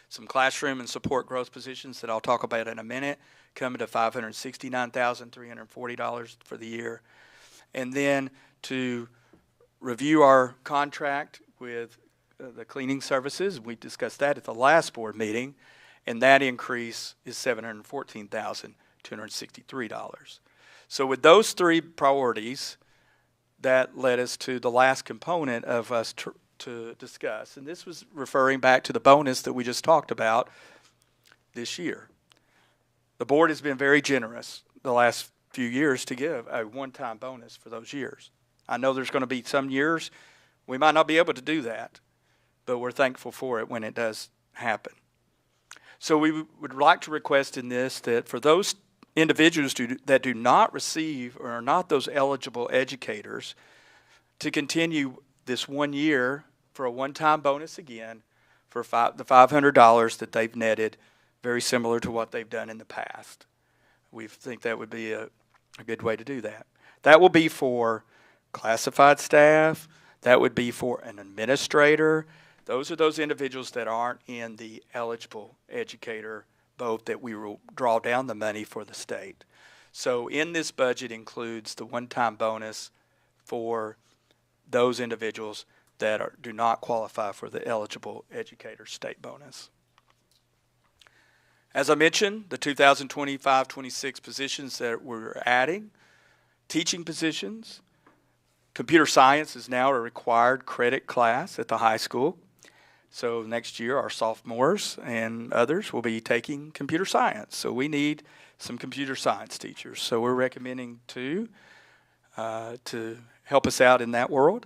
Some classroom and support growth positions that I'll talk about in a minute, coming to $569,340 for the year. And then to review our contract with the cleaning services, we discussed that at the last board meeting, and that increase is $714,263. So with those 3 priorities, that led us to the last component of us to discuss. And this was referring back to the bonus that we just talked about this year. The board has been very generous the last few years to give a one-time bonus for those years. I know there's going to be some years we might not be able to do that, but we're thankful for it when it does happen. So we would like to request in this that for those individuals that do not receive or are not those eligible educators to continue this 1 year for a one-time bonus again for the $500 that they've netted, very similar to what they've done in the past. We think that would be a good way to do that. That will be for classified staff. That would be for an administrator. Those are those individuals that aren't in the eligible educator boat that we will draw down the money for the state. So in this budget includes the one-time bonus for those individuals that do not qualify for the eligible educator state bonus. As I mentioned, the 2025-26 positions that we're adding, teaching positions. Computer science is now a required credit class at the high school. So next year, our sophomores and others will be taking computer science. So we need some computer science teachers. So we're recommending two to help us out in that world.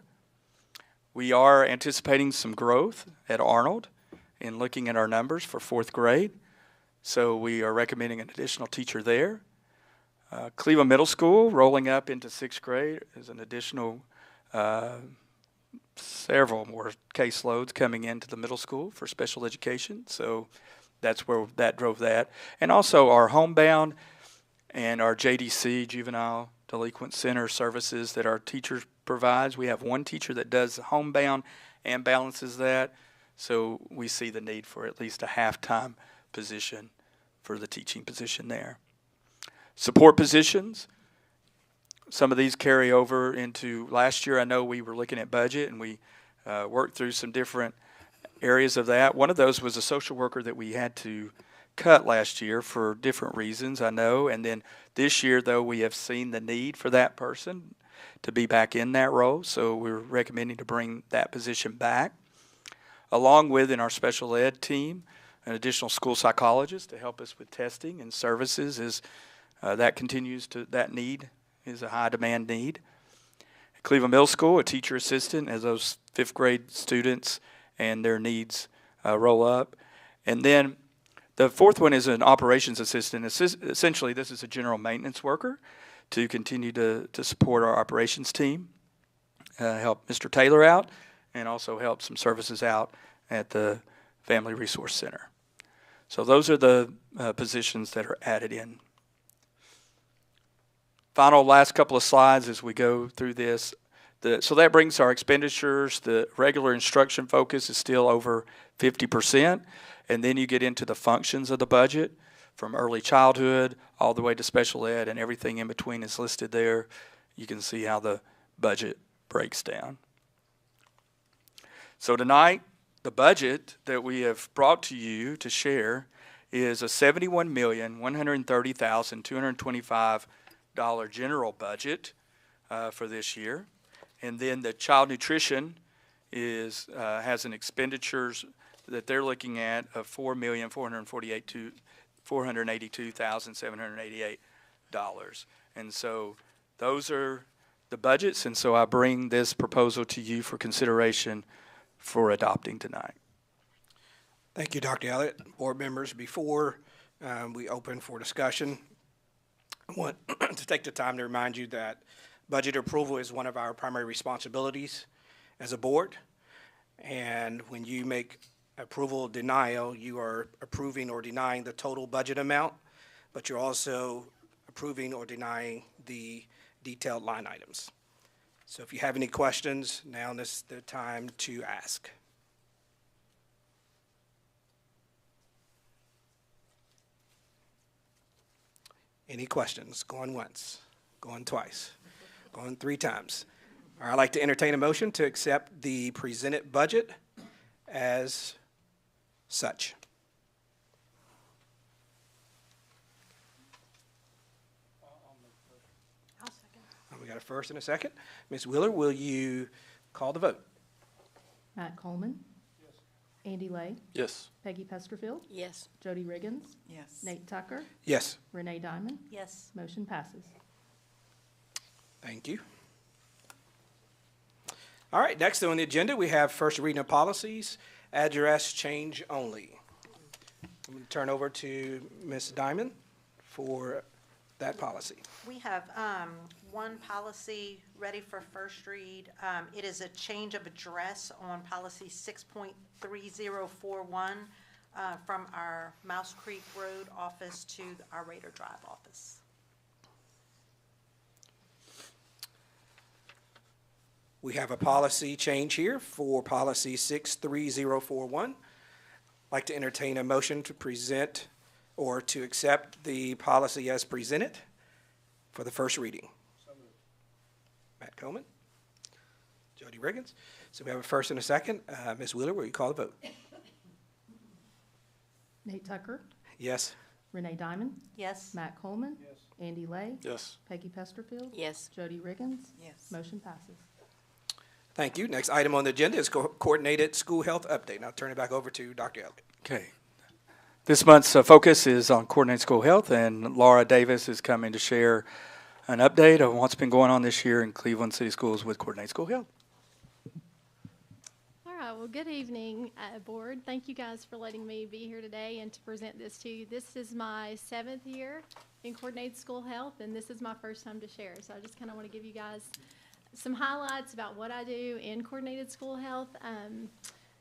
We are anticipating some growth at Arnold in looking at our numbers for fourth grade. So we are recommending an additional teacher there. Cleveland Middle School, rolling up into sixth grade, is an additional several more caseloads coming into the middle school for special education. So that's where that drove that. And also our homebound and our JDC, Juvenile Delinquent Center services that our teachers provides. We have one teacher that does homebound and balances that. So we see the need for at least a half-time position for the teaching position there. Support positions. Some of these carry over into last year. I know we were looking at budget and we worked through some different areas of that. One of those was a social worker that we had to cut last year for different reasons, I know. And then this year, though, we have seen the need for that person to be back in that role. So we're recommending to bring that position back. Along with, in our special ed team, an additional school psychologist to help us with testing and services as that continues to, that need is a high demand need. At Cleveland Middle School, a teacher assistant as those fifth grade students and their needs roll up. And then the fourth one is an operations assistant. Essentially, this is a general maintenance worker to continue to support our operations team, help Mr. Taylor out, and also help some services out at the Family Resource Center. So those are the positions that are added in. Final last couple of slides as we go through this. So that brings our expenditures. The regular instruction focus is still over 50%. And then you get into the functions of the budget from early childhood all the way to special ed, and everything in between is listed there. You can see how the budget breaks down. So tonight, the budget that we have brought to you to share is a $71,130,225 general budget for this year. And then the child nutrition is has an expenditures that they're looking at of $4,482,788. And so those are the budgets, and so I bring this proposal to you for consideration for adopting tonight. Thank you, Dr. Elliott. Board members, before we open for discussion, I want to take the time to remind you that budget approval is one of our primary responsibilities as a board. And when you make approval or denial, you are approving or denying the total budget amount, but you're also approving or denying the detailed line items. So if you have any questions, now is the time to ask. Any questions? Going once, going twice, going three times. All right, I'd like to entertain a motion to accept the presented budget as such. I'll second. We got a first and a second. Ms. Wheeler, will you call the vote? Matt Coleman. Yes. Andy Lay. Yes. Peggy Pesterfield. Yes. Jody Riggins. Yes. Nate Tucker. Yes. Renee Diamond. Yes. Motion passes. Thank you. All right, next on the agenda, we have first reading of policies, address change only. I'm going to turn over to Ms. Diamond for that policy. We have one policy ready for first read. It is a change of address on policy 6.3041 from our Mouse Creek Road office to our Raider Drive office. We have a policy change here for policy 63041. I'd like to entertain a motion to present or to accept the policy as presented for the first reading? Matt Coleman? Jody Riggins? So we have a first and a second. Ms. Wheeler, will you call the vote? Nate Tucker, Yes. Renee Diamond, Yes. Matt Coleman. Andy Lay. Yes. Peggy Pesterfield. Yes. Jody Riggins. Yes. Motion passes. Thank you. Next item on the agenda is coordinated school health update. Now I'll turn it back over to Dr. Elliott. Okay. This month's focus is on coordinated school health, and Laura Davis is coming to share an update on what's been going on this year in Cleveland City Schools with coordinated school health. All right, well, good evening, board. Thank you guys for letting me be here today and to present this to you. This is my 7th year in coordinated school health, and this is my first time to share. So I just kind of want to give you guys some highlights about what I do in coordinated school health.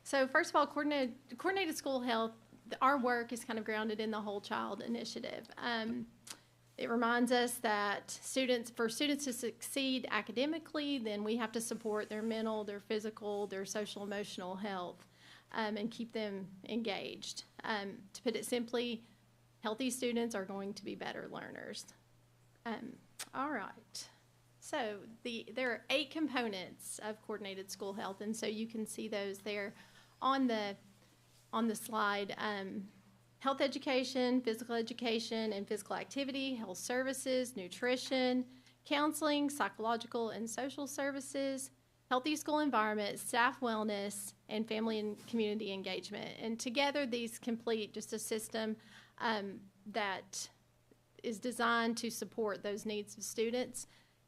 So first of all, coordinated school health, our work is kind of grounded in the Whole Child Initiative. It reminds us that for students to succeed academically, then we have to support their mental, their physical, their social emotional health, and keep them engaged. To put it simply, healthy students are going to be better learners. All right. So there are 8 components of coordinated school health, and so you can see those there on the slide. Health education, physical education and physical activity, health services, nutrition, counseling, psychological and social services, healthy school environment, staff wellness, and family and community engagement. And together these complete just a system that is designed to support those needs of students.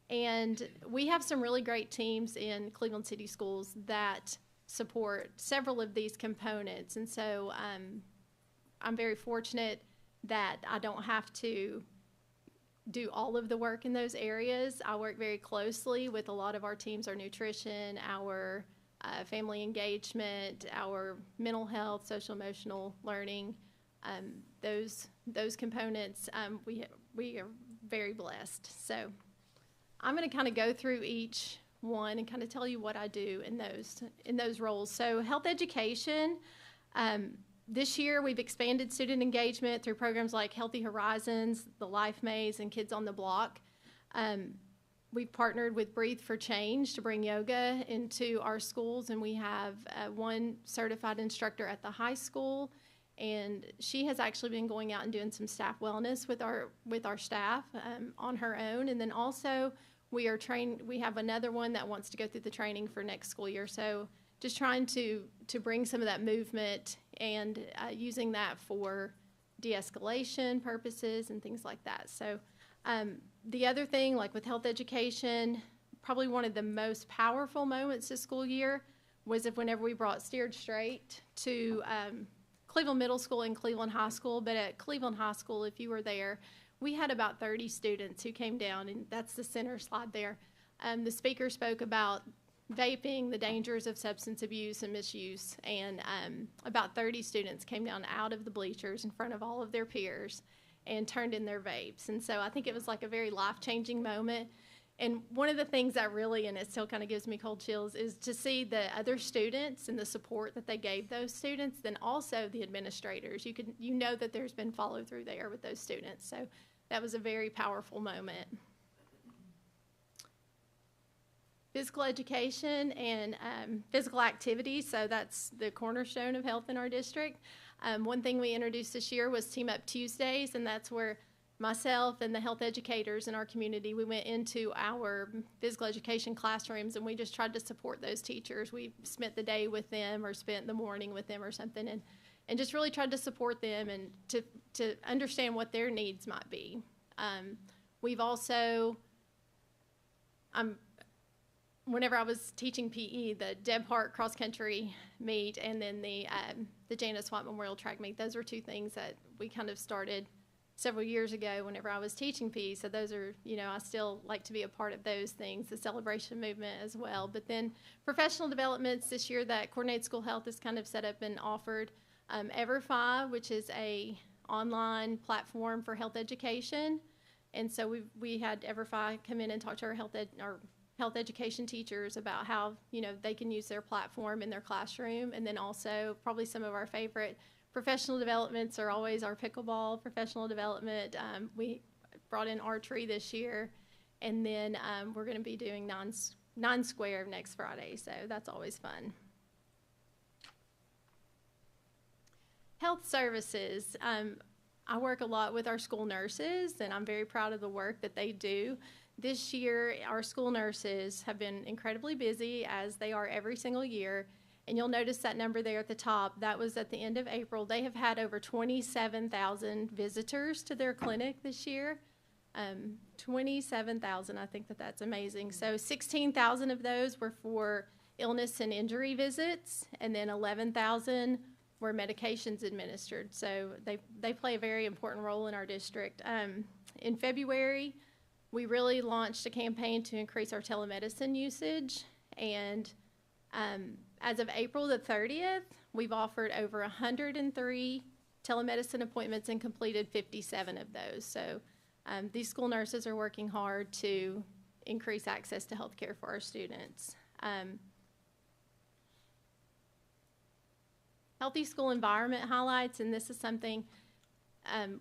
And we have some really great teams in Cleveland City Schools that support several of these components. And so I'm very fortunate that I don't have to do all of the work in those areas. I work very closely with a lot of our teams, our nutrition, our family engagement, our mental health, social emotional learning. Those components, we are very blessed. So I'm going to kind of go through each one and kind of tell you what I do in those roles. So health education. This year, we've expanded student engagement through programs like Healthy Horizons, the Life Maze, and Kids on the Block. We've partnered with Breathe for Change to bring yoga into our schools, and we have one certified instructor at the high school, and she has actually been going out and doing some staff wellness with our staff on her own. And then also, we have another one that wants to go through the training for next school year. So just trying to bring some of that movement and using that for de-escalation purposes and things like that. So the other thing, like with health education, probably one of the most powerful moments this school year was whenever we brought Steered Straight to Cleveland Middle School and Cleveland High School. But at Cleveland High School, if you were there, we had about 30 students who came down, and that's the center slide there. The speaker spoke about vaping, the dangers of substance abuse and misuse, and about 30 students came down out of the bleachers in front of all of their peers and turned in their vapes. And so I think it was like a very life-changing moment. And one of the things that really, and it still kind of gives me cold chills, is to see the other students and the support that they gave those students, then also the administrators. You know that there's been follow-through there with those students. So that was a very powerful moment. Physical education and physical activity, so that's the cornerstone of health in our district. One thing we introduced this year was Team Up Tuesdays, and that's where myself and the health educators in our community, we went into our physical education classrooms and we just tried to support those teachers. We spent the day with them or spent the morning with them or something, and just really tried to support them and to understand what their needs might be. We've also, whenever I was teaching PE, the Deb Hart cross country meet and then the Janice White Memorial Track meet, those are 2 things that we kind of started several years ago whenever I was teaching PE. So those are, I still like to be a part of those things, the celebration movement as well. But then professional developments this year that Coordinated School Health is kind of set up and offered. EverFi, which is a online platform for health education. And so we had EverFi come in and talk to our health education teachers about how, they can use their platform in their classroom. And then also probably some of our favorite professional developments are always our pickleball professional development. brought in archery this year, and then we're going to be doing nine square next Friday, so that's always fun. Health services. I work a lot with our school nurses, and I'm very proud of the work that they do. This year, our school nurses have been incredibly busy, as they are every single year. And you'll notice that number there at the top. That was at the end of April. They have had over 27,000 visitors to their clinic this year. 27,000, I think that's amazing. So 16,000 of those were for illness and injury visits, and then 11,000 were medications administered. So they play a very important role in our district. In February, we really launched a campaign to increase our telemedicine usage, and as of April the 30th, we've offered over 103 telemedicine appointments and completed 57 of those. So these school nurses are working hard to increase access to health care for our students. Healthy school environment highlights, and this is something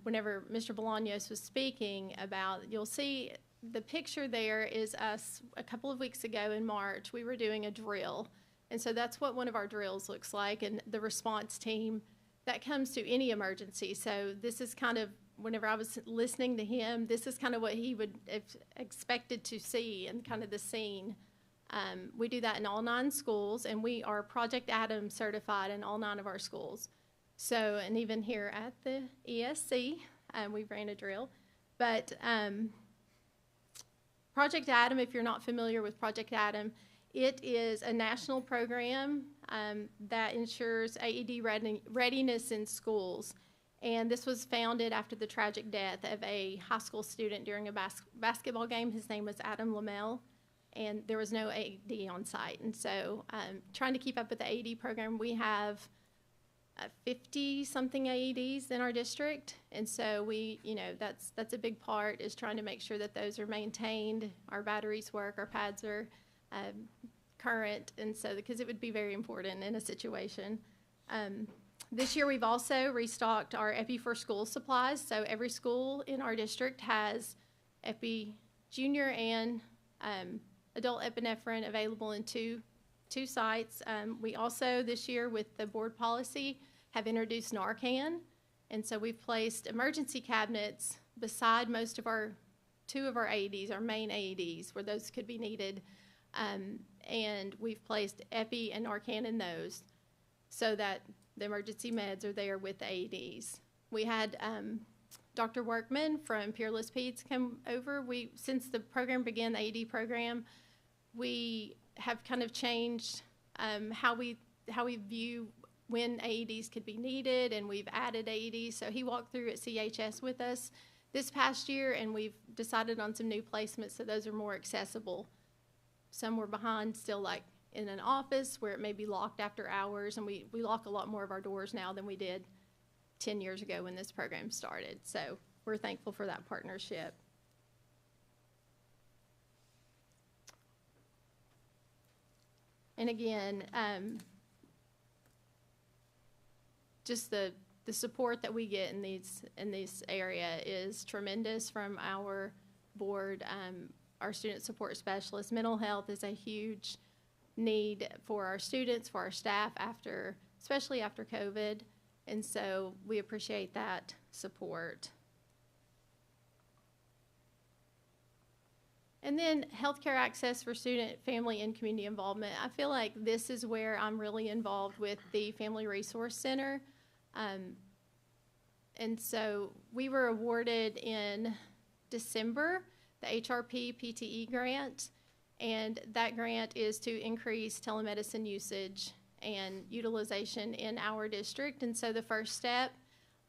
whenever Mr. Bolaños was speaking about, you'll see the picture there is us a couple of weeks ago in March. We were doing a drill, and so that's what one of our drills looks like, and the response team that comes to any emergency. So this is kind of, whenever I was listening to him, this is kind of what he would have expected to see and kind of the scene. We do that in all 9 schools, and we are Project Adam certified in all 9 of our schools. So, and even here at the ESC, we ran a drill. But Project Adam, if you're not familiar with Project Adam, it is a national program that ensures AED readiness in schools. And this was founded after the tragic death of a high school student during a basketball game. His name was Adam Lamel, and there was no AED on site. And so trying to keep up with the AED program, we have 50-something AEDs in our district. And so we, that's a big part, is trying to make sure that those are maintained, our batteries work, our pads are current, and so because it would be very important in a situation. This year we've also restocked our Epi for School supplies. So every school in our district has Epi Junior and adult epinephrine available in two sites. We also this year, with the board policy, have introduced Narcan, and so we've placed emergency cabinets beside two of our AEDs, our main AEDs, where those could be needed, and we've placed Epi and Narcan in those, so that the emergency meds are there with the AEDs. We had Dr. Workman from Peerless Peds come over. Since the program began, the AED program, we have kind of changed how we view when AEDs could be needed, and we've added AEDs. So he walked through at CHS with us this past year, and we've decided on some new placements, so those are more accessible. Some were behind still, like in an office where it may be locked after hours, and we lock a lot more of our doors now than we did 10 years ago when this program started. So we're thankful for that partnership. And again, just the support that we get in this area is tremendous from our board, our student support specialists. Mental health is a huge need for our students, for our staff, especially after COVID, and so we appreciate that support. And then healthcare access for student, family, and community involvement. I feel like this is where I'm really involved with the Family Resource Center. And so we were awarded in December the HRP PTE grant, and that grant is to increase telemedicine usage and utilization in our district. And so the first step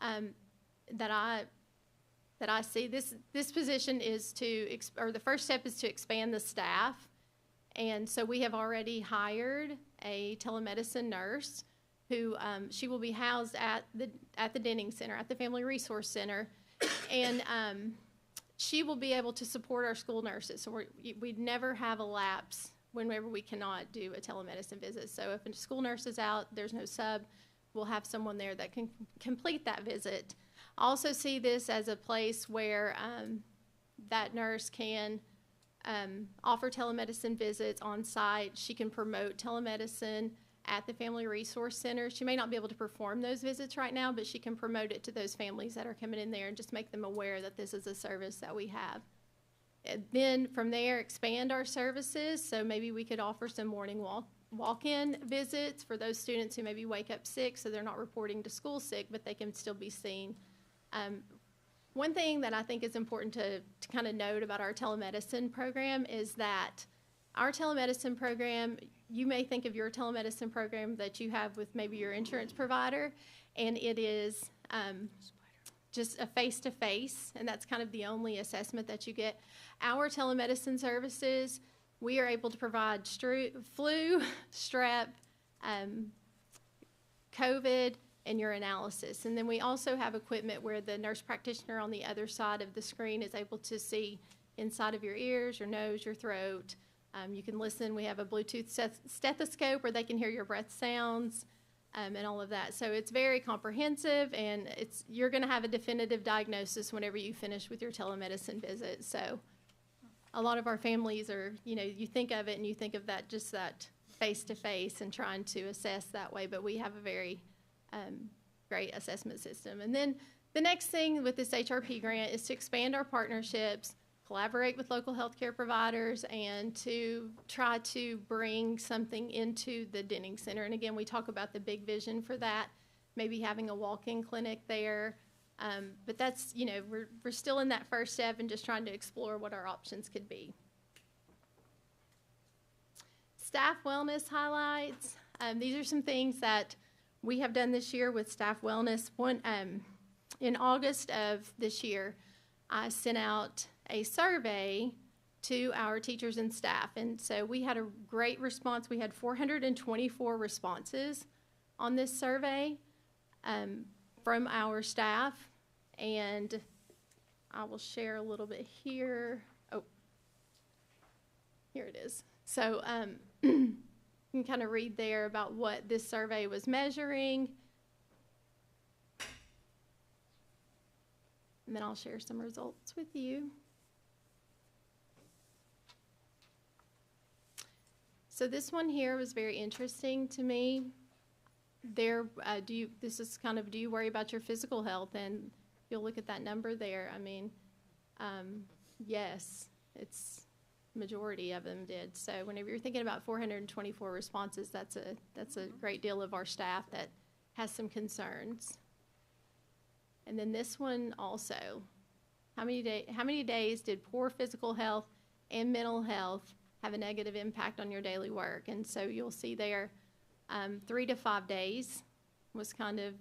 that I see, this position is the first step is to expand the staff. And so we have already hired a telemedicine nurse who she will be housed at the Denning Center, at the Family Resource Center, and she will be able to support our school nurses. So we'd never have a lapse whenever we cannot do a telemedicine visit. So if a school nurse is out, there's no sub, we'll have someone there that can complete that visit. I also see this as a place where that nurse can offer telemedicine visits on site. She can promote telemedicine at the Family Resource Center. She may not be able to perform those visits right now, but she can promote it to those families that are coming in there and just make them aware that this is a service that we have. And then from there, expand our services. So maybe we could offer some morning walk-in visits for those students who maybe wake up sick, so they're not reporting to school sick, but they can still be seen. One thing that I think is important to kind of note about our telemedicine program is that our telemedicine program, you may think of your telemedicine program that you have with maybe your insurance provider, and it is just a face-to-face, and that's kind of the only assessment that you get. Our telemedicine services, we are able to provide flu, strep, COVID, and urinalysis. And then we also have equipment where the nurse practitioner on the other side of the screen is able to see inside of your ears, your nose, your throat. You can listen. We have a Bluetooth stethoscope where they can hear your breath sounds and all of that. So it's very comprehensive, and you're going to have a definitive diagnosis whenever you finish with your telemedicine visit. So a lot of our families are, you think of it and you think of that, just that face-to-face and trying to assess that way, but we have a very great assessment system. And then the next thing with this HRP grant is to expand our partnerships, collaborate with local healthcare providers, and to try to bring something into the Denning Center. And again, we talk about the big vision for that, maybe having a walk-in clinic there. But that's, we're still in that first step and just trying to explore what our options could be. Staff wellness highlights. These are some things that we have done this year with staff wellness. In August of this year, I sent out a survey to our teachers and staff. And so we had a great response. We had 424 responses on this survey from our staff. And I will share a little bit here. Oh, here it is. So you can kind of read there about what this survey was measuring. And then I'll share some results with you. So this one here was very interesting to me. Do you worry about your physical health? And you'll look at that number there. I mean, yes, it's majority of them did. So whenever you're thinking about 424 responses, that's a great deal of our staff that has some concerns. And then this one also, how many days did poor physical health and mental health have a negative impact on your daily work? And so you'll see there 3 to 5 days was kind of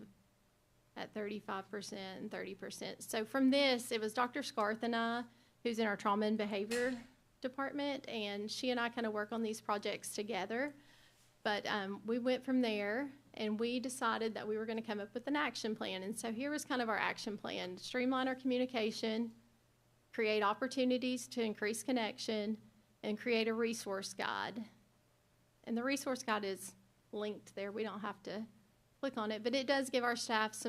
at 35% and 30%. So from this, it was Dr. Scarth and I, who's in our trauma and behavior department, and she and I kind of work on these projects together. But we went from there, and we decided that we were going to come up with an action plan. And so here was kind of our action plan: streamline our communication, create opportunities to increase connection, and create a resource guide. And the resource guide is linked there. We don't have to click on it, but it does give our staff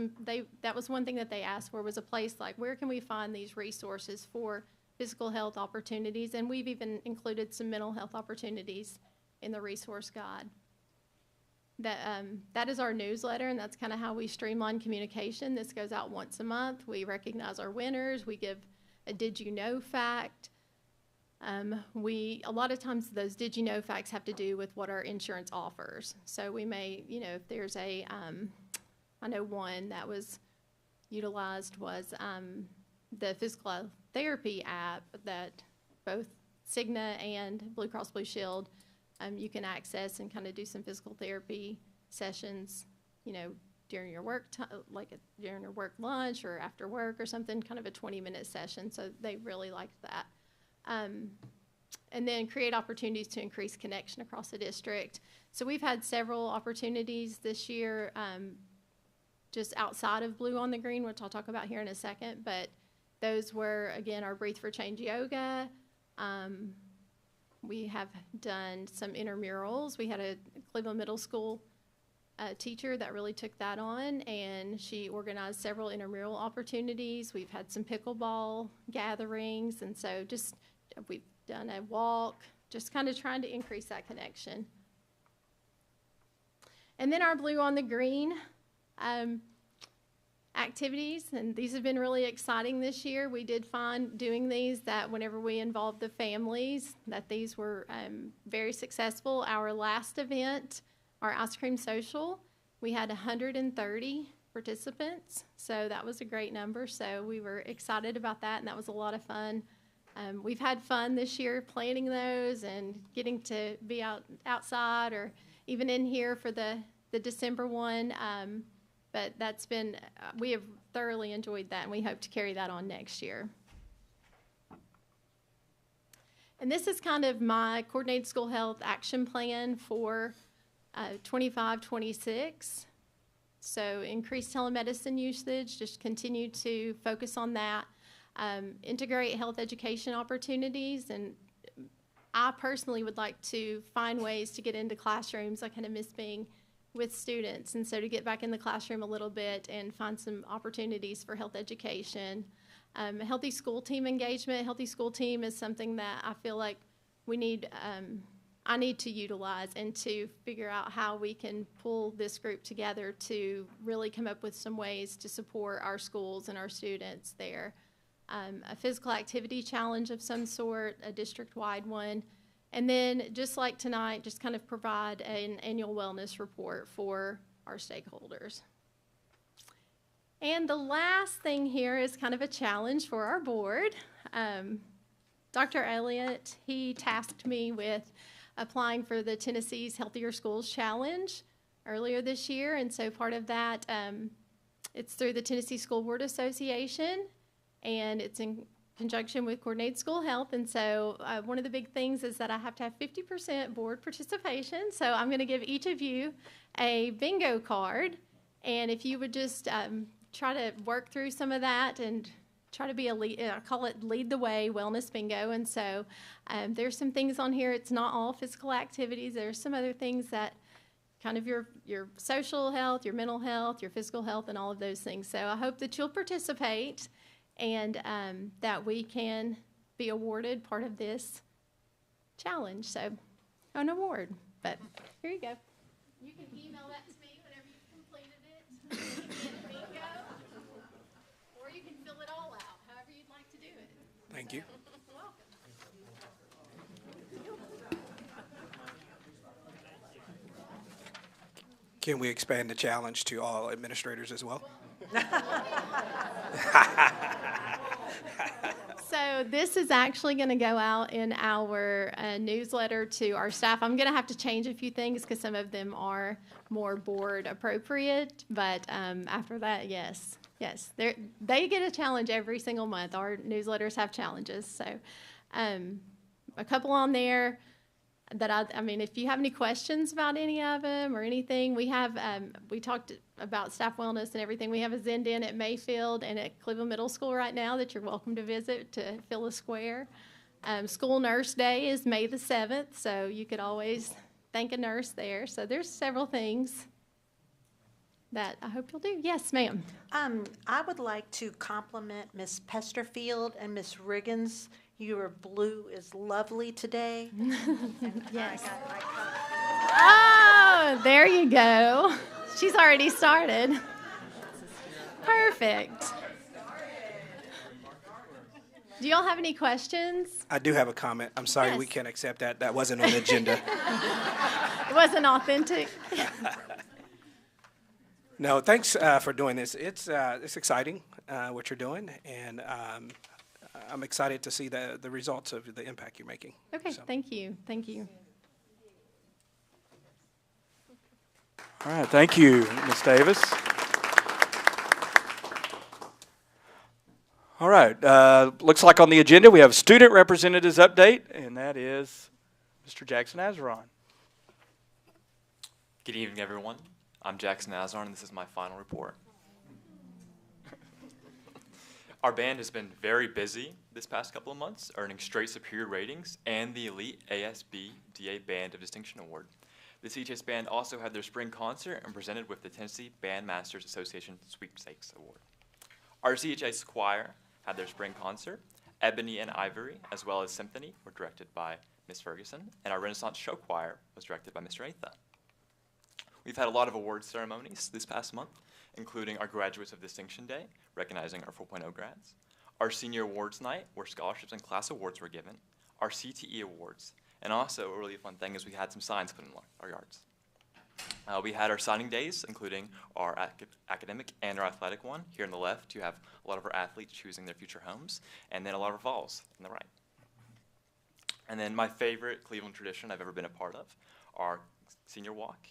that was one thing that they asked for, was a place like, where can we find these resources for physical health opportunities? And we've even included some mental health opportunities in the resource guide. That is our newsletter, and that's kind of how we streamline communication. This goes out once a month. We recognize our winners. We give a did you know fact. A lot of times those did you know facts have to do with what our insurance offers. So we may, if there's I know one that was utilized was the physical therapy app that both Cigna and Blue Cross Blue Shield, you can access and kind of do some physical therapy sessions, during your work time, during your work lunch or after work or something, kind of a 20-minute session. So they really liked that. And then create opportunities to increase connection across the district. So we've had several opportunities this year just outside of Blue on the Green, which I'll talk about here in a second. But those were, again, our Breathe for Change yoga. We have done some intramurals. We had a Cleveland Middle School teacher that really took that on, and she organized several intramural opportunities. We've had some pickleball gatherings, and so just we've done a walk, just kind of trying to increase that connection. And then our Blue on the Green activities, and these have been really exciting this year. We did find doing these that whenever we involved the families, that these were very successful. Our last event, our ice cream social, we had 130 participants, so that was a great number. So we were excited about that, and that was a lot of fun. We've had fun this year planning those and getting to be outside or even in here for the December one. But that's been, we have thoroughly enjoyed that, and we hope to carry that on next year. And this is kind of my coordinated school health action plan for 25-26. So increased telemedicine usage, just continue to focus on that. Integrate health education opportunities, and I personally would like to find ways to get into classrooms. I kind of miss being with students, and so to get back in the classroom a little bit and find some opportunities for health education. Healthy school team engagement. Healthy school team is something that I feel like we need, I need to utilize and to figure out how we can pull this group together to really come up with some ways to support our schools and our students there. A physical activity challenge of some sort, a district-wide one. And then, just like tonight, just kind of provide an annual wellness report for our stakeholders. And the last thing here is kind of a challenge for our board. Dr. Elliott, he tasked me with applying for the Tennessee's Healthier Schools Challenge earlier this year. And so part of that, it's through the Tennessee School Board Association, and it's in conjunction with Coordinated School Health. And so one of the big things is that I have to have 50% board participation. So I'm going to give each of you a bingo card. And if you would just try to work through some of that and try to be a lead, I call it lead the way wellness bingo. And so there's some things on here. It's not all physical activities. There's some other things that kind of your social health, your mental health, your physical health, and all of those things. So I hope that you'll participate, and that we can be awarded part of this challenge. So, an award. But here you go. You can email that to me whenever you've completed it. You can get a bingo, or you can fill it all out, however you'd like to do it. Thank you. You're welcome. Can we expand the challenge to all administrators as well? So this is actually going to go out in our newsletter to our staff. I'm going to have to change a few things because some of them are more board appropriate. But after that, yes, they get a challenge every single month. Our newsletters have challenges. So a couple on there that I mean, if you have any questions about any of them or anything, we have, we talked about staff wellness and everything. We have a Zend in at Mayfield and at Cleveland Middle School right now that you're welcome to visit to fill a square. School Nurse Day is May the 7th, so you could always thank a nurse there. So there's several things that I hope you'll do. Yes, ma'am. I would like to compliment Miss Pesterfield and Miss Riggins. Your blue is lovely today. Yes. Oh, there you go. She's already started. Perfect. Do y'all have any questions? I do have a comment. I'm sorry, Yes. we can't accept that. That wasn't on the agenda. It wasn't authentic. No, thanks for doing this. It's exciting what you're doing, and I'm excited to see the results of the impact you're making. Okay, So. thank you. Thank you. All right, thank you, Ms. Davis. All right, looks like on the agenda we have student representatives update, and that is Mr. Jackson Azaron. Good evening, everyone. I'm Jackson Azaron, and this is my final report. Our band has been very busy this past couple of months, earning straight superior ratings and the Elite ASB DA Band of Distinction Award. The CCS band also had their spring concert and presented with the Tennessee Band Masters Association Sweepstakes Award. Our CHS choir had their spring concert. Ebony and Ivory, as well as Symphony, were directed by Ms. Ferguson, and our Renaissance Show Choir was directed by Mr. Atha. We've had a lot of award ceremonies this past month, including our Graduates of Distinction Day, recognizing our 4.0 grads, our Senior Awards Night, where scholarships and class awards were given, our CTE Awards, and also a really fun thing is we had some signs put in our yards. We had our signing days, including our academic and our athletic one. Here on the left, you have a lot of our athletes choosing their future homes, and then a lot of our vols on the right. And then my favorite Cleveland tradition I've ever been a part of, our senior walk.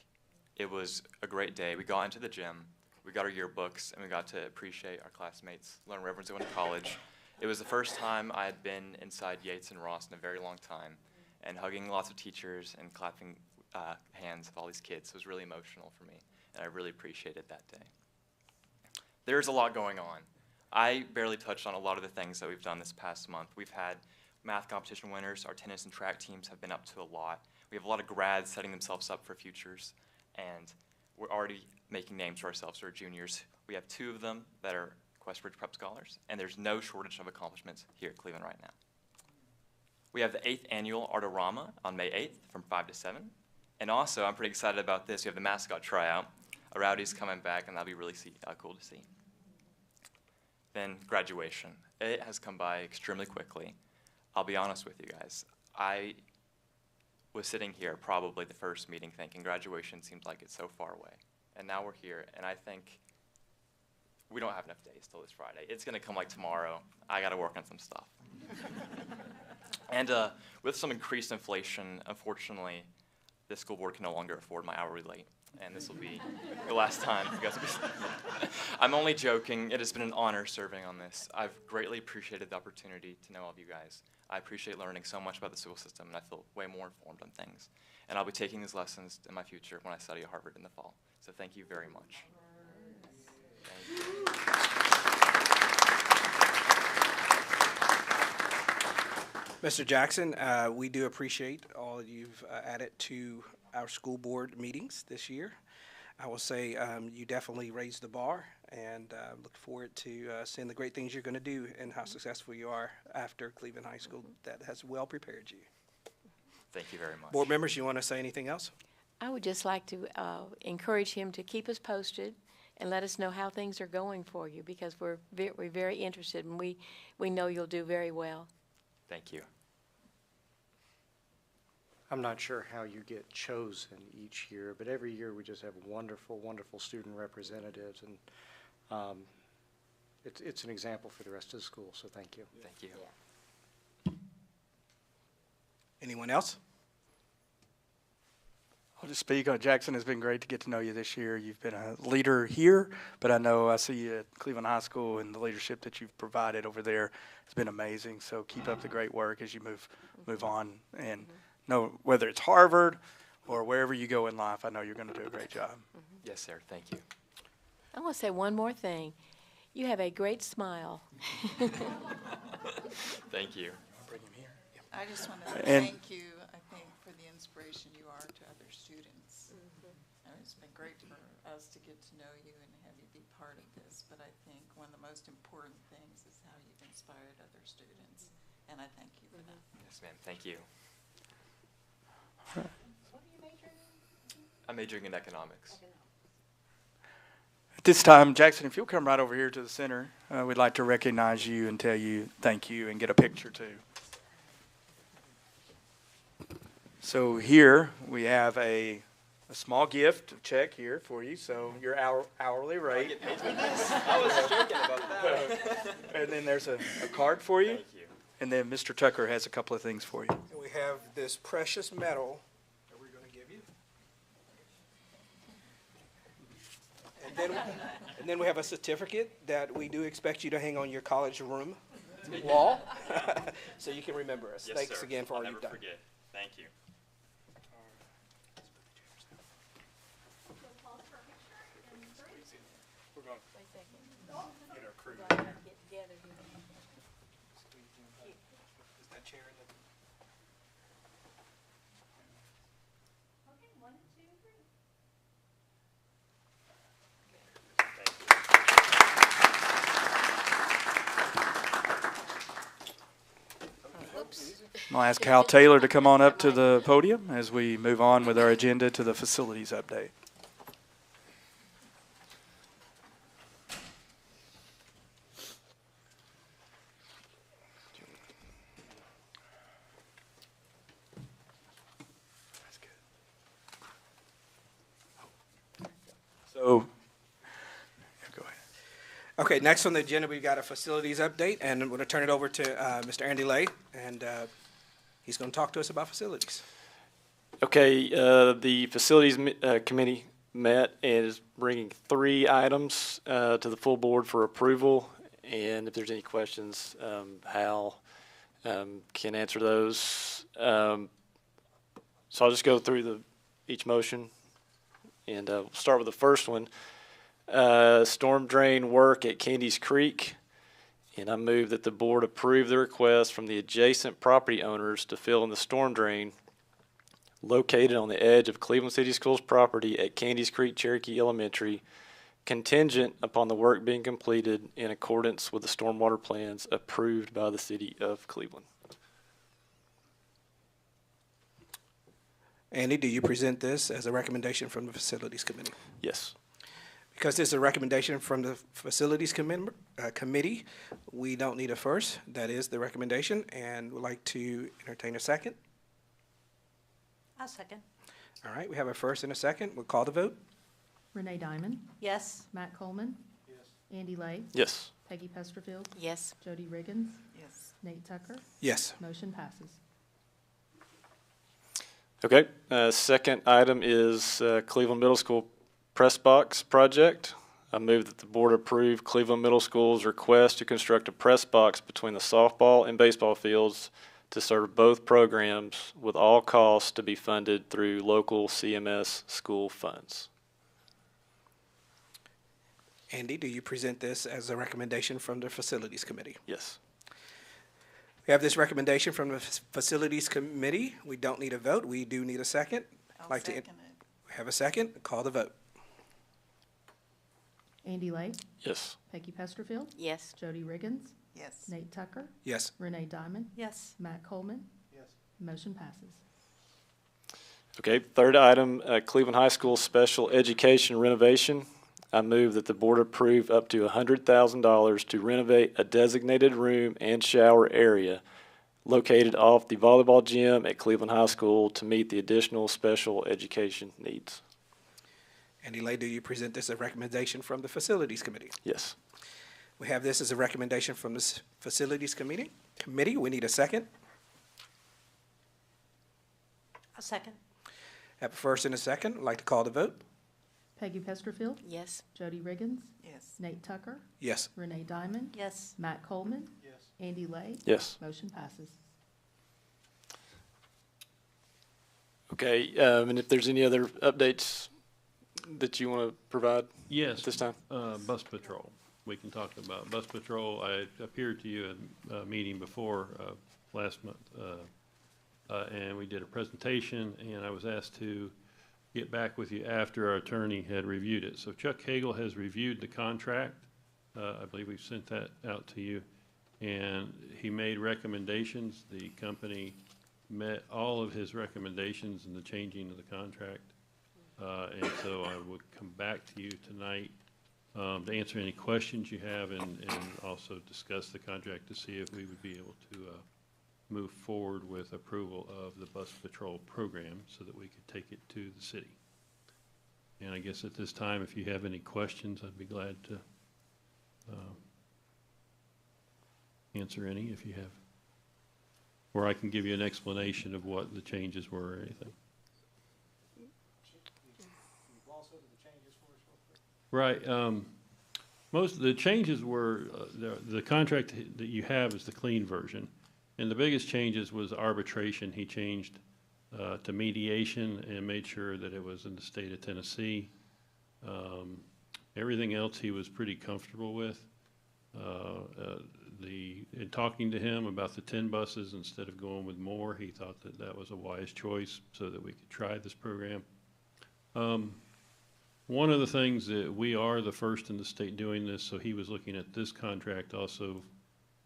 It was a great day. We got into the gym, we got our yearbooks, and we got to appreciate our classmates, learn reverence they went to college. It was the first time I had been inside Yates and Ross in a very long time, and hugging lots of teachers and clapping hands of all these kids. It was really emotional for me, and I really appreciated that day. There's a lot going on. I barely touched on a lot of the things that we've done this past month. We've had math competition winners. Our tennis and track teams have been up to a lot. We have a lot of grads setting themselves up for futures, and we're already making names for ourselves for our juniors. We have 2 of them that are Questbridge Prep Scholars, and there's no shortage of accomplishments here at Cleveland right now. We have the 8th annual Artorama on May 8th from 5 to 7. And also, I'm pretty excited about this. We have the mascot tryout. Rowdy's coming back, and that'll be really cool to see. Then graduation. It has come by extremely quickly. I'll be honest with you guys. I was sitting here probably the first meeting thinking graduation seems like it's so far away. And now we're here, and I think we don't have enough days till this Friday. It's going to come like tomorrow. I got to work on some stuff. And with some increased inflation, unfortunately, the school board can no longer afford my hourly rate, and this will be the last time you guys will be. I'm only joking. It has been an honor serving on this. I've greatly appreciated the opportunity to know all of you guys. I appreciate learning so much about the school system, and I feel way more informed on things. And I'll be taking these lessons in my future when I study at Harvard in the fall. So thank you very much. Mr. Jackson, we do appreciate all you've added to our school board meetings this year. I will say you definitely raised the bar, and look forward to seeing the great things you're going to do and how successful you are after Cleveland High School. That has well prepared you. Thank you very much. Board members, you want to say anything else? I would just like to encourage him to keep us posted and let us know how things are going for you, because we're very interested, and we know you'll do very well. Thank you. I'm not sure how you get chosen each year, but every year we just have wonderful, wonderful student representatives, and it's an example for the rest of the school, so thank you. Thank you. Yeah. Anyone else? I'll just speak. Jackson, it's been great to get to know you this year. You've been a leader here, but I see you at Cleveland High School, and the leadership that you've provided over there has been amazing. So keep up the great work as you move on. And know whether it's Harvard or wherever you go in life, I know you're going to do a great job. Yes, sir. Thank you. I want to say one more thing. You have a great smile. Thank you. Bring him here. I just want to thank you, I think, for the inspiration you are to other students. And it's been great for us to get to know you and have you be part of this. But I think one of the most important things is how you've inspired other students. And I thank you for that. Yes, ma'am. Thank you. What are you majoring in? I'm majoring in economics. At this time, Jackson, if you'll come right over here to the center, we'd like to recognize you and tell you thank you and get a picture too. So here we have a small gift check here for you. So your hourly rate. I get paid for this? I was joking about that. And then there's a card for you. Thank you. And then Mr. Tucker has a couple of things for you. And we have this precious medal that we're going to give you. And then we have a certificate that we do expect you to hang on your college room wall so you can remember us. Yes, Thanks sir. again for all I'll you've never done. forget. Thank you. We're going to get our crew. Is that chair in the... Okay, 1 and 2. I'll ask Hal Taylor to come on up to the podium as we move on with our agenda to the facilities update. So, go ahead. Okay, next on the agenda, we've got a facilities update, and I'm going to turn it over to Mr. Andy Lay, and he's going to talk to us about facilities. Okay, the facilities committee met and is bringing 3 items to the full board for approval. And if there's any questions, Hal can answer those. So I'll just go through each motion. And we'll start with the first one. Storm drain work at Candies Creek. And I move that the board approve the request from the adjacent property owners to fill in the storm drain located on the edge of Cleveland City Schools property at Candies Creek Cherokee Elementary, contingent upon the work being completed in accordance with the stormwater plans approved by the city of Cleveland. Andy, do you present this as a recommendation from the Facilities Committee? Yes. Because this is a recommendation from the Facilities Committee, we don't need a first. That is the recommendation, and would like to entertain a second. I'll second. All right, we have a first and a second. We'll call the vote. Renee Diamond, Yes. Matt Coleman. Yes. Andy Lay. Yes. Peggy Pesterfield. Yes. Jody Riggins. Yes. Nate Tucker. Yes. Motion passes. Okay, second item is Cleveland Middle School Press Box Project. I move that the board approve Cleveland Middle School's request to construct a press box between the softball and baseball fields to serve both programs, with all costs to be funded through local CMS school funds. Andy, do you present this as a recommendation from the Facilities Committee? Yes. We have this recommendation from the Facilities Committee. We don't need a vote. We do need a second. I'll second it. Have a second. Call the vote. Andy Lay. Yes. Peggy Pesterfield. Yes. Jody Riggins. Yes. Nate Tucker. Yes. Renee Diamond. Yes. Matt Coleman. Yes. Motion passes. Okay, third item, Cleveland High School Special Education renovation. I move that the board approve up to $100,000 to renovate a designated room and shower area located off the volleyball gym at Cleveland High School to meet the additional special education needs. Andy Lay, do you present this as a recommendation from the Facilities Committee? Yes. We have this as a recommendation from the Facilities Committee. We need a second. I'll second. Have a first and a second. I'd like to call the vote. Peggy Pesterfield. Yes. Jody Riggins. Yes. Nate Tucker. Yes. Renee Diamond. Yes. Matt Coleman. Yes. Andy Lay. Yes. Motion passes. Okay, and if there's any other updates that you want to provide Yes. at this time? Bus patrol. We can talk about bus patrol. I appeared to you at a meeting before last month, and we did a presentation, and I was asked to get back with you after our attorney had reviewed it. So Chuck Hagel has reviewed the contract. I believe we've sent that out to you, and he made recommendations. The company met all of his recommendations in the changing of the contract. And so I would come back to you tonight to answer any questions you have and also discuss the contract to see if we would be able to move forward with approval of the bus patrol program so that we could take it to the city. And I guess at this time, if you have any questions, I'd be glad to answer any if you have. Or I can give you an explanation of what the changes were or anything. Right. Most of the changes were, the contract that you have is the clean version. And the biggest changes was arbitration. He changed to mediation and made sure that it was in the state of Tennessee. Everything else he was pretty comfortable with. In talking to him about the 10 buses instead of going with more, he thought that that was a wise choice so that we could try this program. One of the things that we are the first in the state doing this, so he was looking at this contract also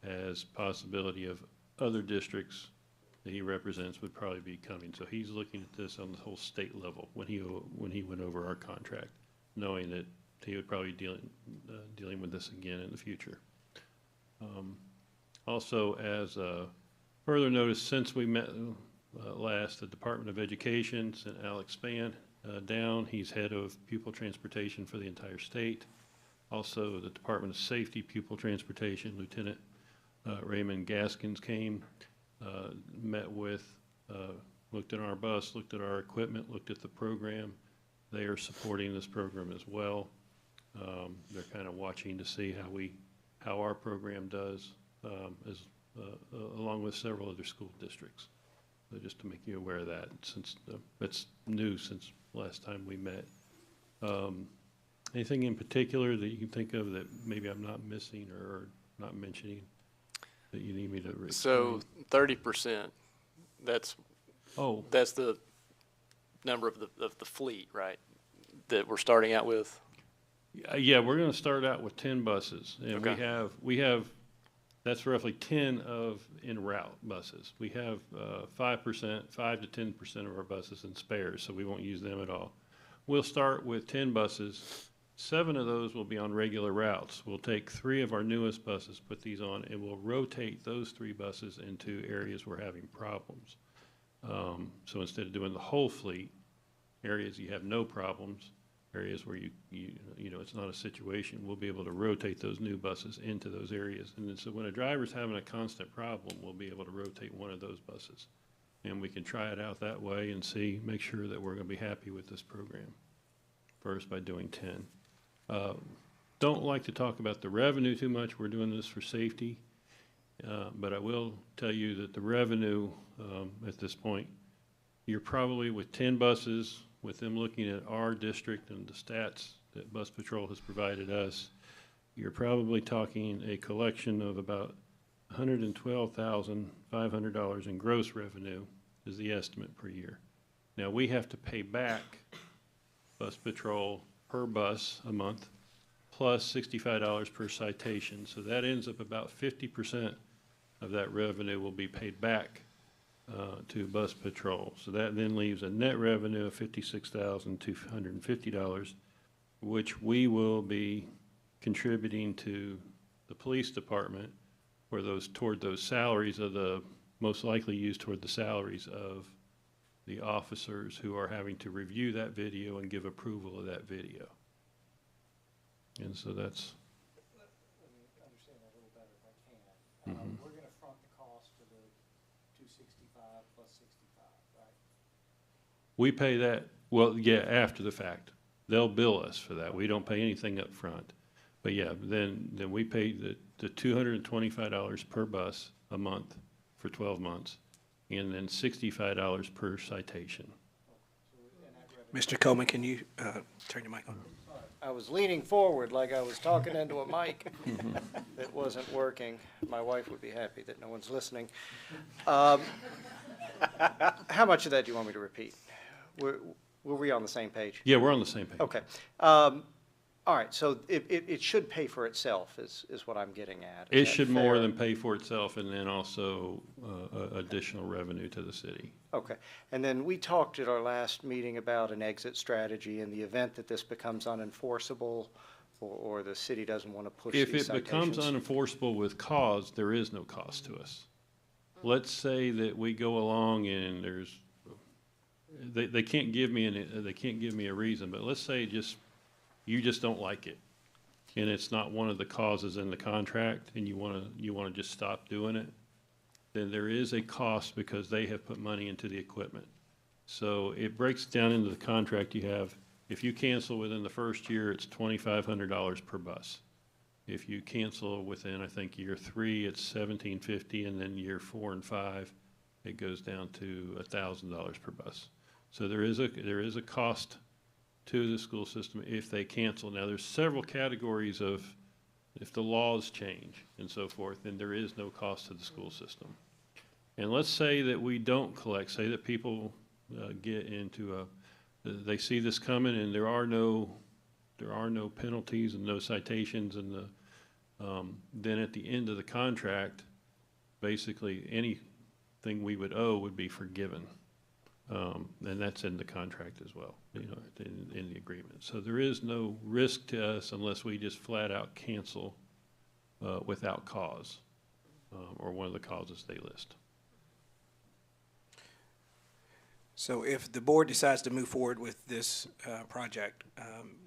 as possibility of other districts that he represents would probably be coming. So he's looking at this on the whole state level when he went over our contract, knowing that he would probably be dealing with this again in the future. Also, as a further notice, since we met last, the Department of Education sent Alex Spann down. He's head of pupil transportation for the entire state. Also, the Department of Safety Pupil Transportation, Lieutenant Raymond Gaskins came, met with, looked at our bus, looked at our equipment, looked at the program. They are supporting this program as well. They're kind of watching to see how our program does, along with several other school districts. So just to make you aware of that, since it's new since last time we met. Anything in particular that you can think of that maybe I'm not missing or not mentioning that you need me to explain? So 30%, that's the number of the fleet, right, that we're starting out with? Yeah, we're going to start out with 10 buses, and Okay. we have that's roughly 10 of en route buses. We have 5 to 10% of our buses in spares, so we won't use them at all. We'll start with 10 buses. 7 of those will be on regular routes. We'll take 3 of our newest buses, put these on, and we'll rotate those 3 buses into areas we're having problems. So instead of doing the whole fleet, areas you have no problems, areas where you know it's not a situation, we'll be able to rotate those new buses into those areas. And then, so when a driver's having a constant problem, we'll be able to rotate one of those buses. And we can try it out that way and see, make sure that we're going to be happy with this program. First, by doing 10. Don't like to talk about the revenue too much. We're doing this for safety. But I will tell you that the revenue at this point, you're probably with 10 buses, with them looking at our district and the stats that Bus Patrol has provided us, you're probably talking a collection of about $112,500 in gross revenue is the estimate per year. Now, we have to pay back Bus Patrol per bus a month, plus $65 per citation. So that ends up about 50% of that revenue will be paid back to Bus Patrol. So that then leaves a net revenue of $56,250, which we will be contributing to the police department for toward those salaries of the, most likely used toward the salaries of the officers who are having to review that video and give approval of that video. And so that's. Let me understand that a little better if I can. We're going to front the cost of the 265 plus 65, right? We pay that, well, yeah, after the fact. They'll bill us for that. We don't pay anything up front. But yeah, then we pay the $225 per bus a month for 12 months, and then $65 per citation. Mr. Coleman, can you turn your mic on? I was leaning forward like I was talking into a mic that wasn't working. My wife would be happy that no one's listening. How much of that do you want me to repeat? Were we on the same page? Yeah, we're on the same page. Okay. All right, so it should pay for itself is what I'm getting at. It should more than pay for itself, and then also additional revenue to the city. Okay. And then we talked at our last meeting about an exit strategy in the event that this becomes unenforceable or the city doesn't want to push these citations. If it becomes unenforceable with cause, there is no cost to us. Let's say that we go along and there's, they can't give me a reason, but let's say you just don't like it, and it's not one of the causes in the contract, and you want to just stop doing it, then there is a cost because they have put money into the equipment. So it breaks down into the contract you have. If you cancel within the first year, it's $2,500 per bus. If you cancel within, I think, year 3, it's $1,750, and then year 4 and 5, it goes down to $1,000 per bus. So there is a cost to the school system if they cancel. Now, there's several categories of if the laws change and so forth, then there is no cost to the school system. And let's say that we don't collect, say that people get into they see this coming and there are no penalties and no citations, and then at the end of the contract, basically anything we would owe would be forgiven. And that's in the contract as well, in the agreement. So there is no risk to us unless we just flat out cancel without cause, or one of the causes they list. So if the board decides to move forward with this project,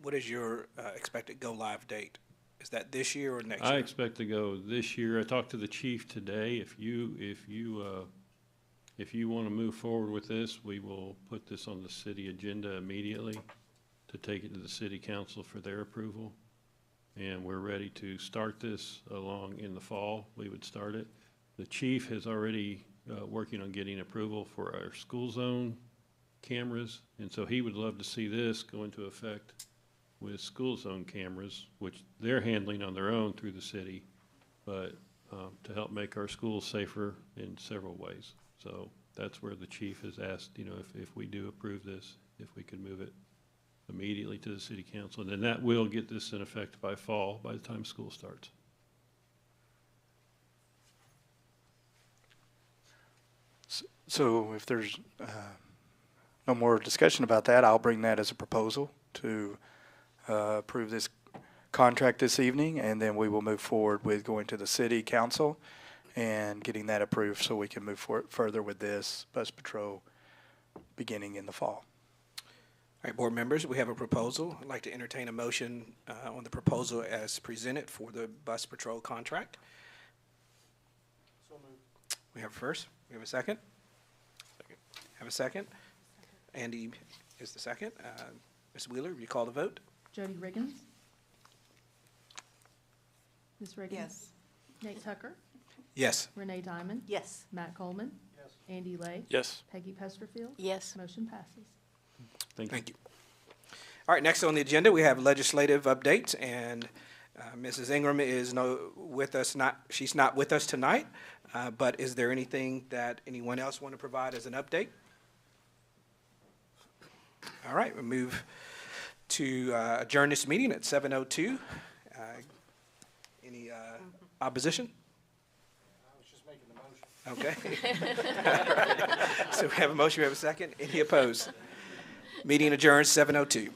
what is your expected go-live date? Is that this year or next year? I expect to go this year. I talked to the chief today. If you want to move forward with this, we will put this on the city agenda immediately to take it to the city council for their approval. And we're ready to start this along in the fall. We would start it. The chief has already working on getting approval for our school zone cameras. And so he would love to see this go into effect with school zone cameras, which they're handling on their own through the city, but to help make our schools safer in several ways. So that's where the chief has asked, if we do approve this, if we could move it immediately to the city council. And then that will get this in effect by fall, by the time school starts. So if there's no more discussion about that, I'll bring that as a proposal to approve this contract this evening, and then we will move forward with going to the city council and getting that approved so we can move further with this bus patrol beginning in the fall. All right, board members, we have a proposal. I'd like to entertain a motion on the proposal as presented for the bus patrol contract. So moved. We have a first. We have a second. Second. Have a second. Andy is the second. Ms. Wheeler, will you call the vote? Jody Riggins. Ms. Riggins. Yes. Nate Tucker. Yes. Renee Diamond. Yes. Matt Coleman. Yes. Andy Lay. Yes. Peggy Pesterfield. Yes. Motion passes. Thank you. All right, next on the agenda, we have legislative updates, and Mrs. Ingram is she's not with us tonight, but is there anything that anyone else want to provide as an update? All right, we'll move to adjourn this meeting at 7:02. Any opposition? I was just making the motion. Okay. So we have a motion, we have a second. Any opposed? Meeting adjourned, 7:02.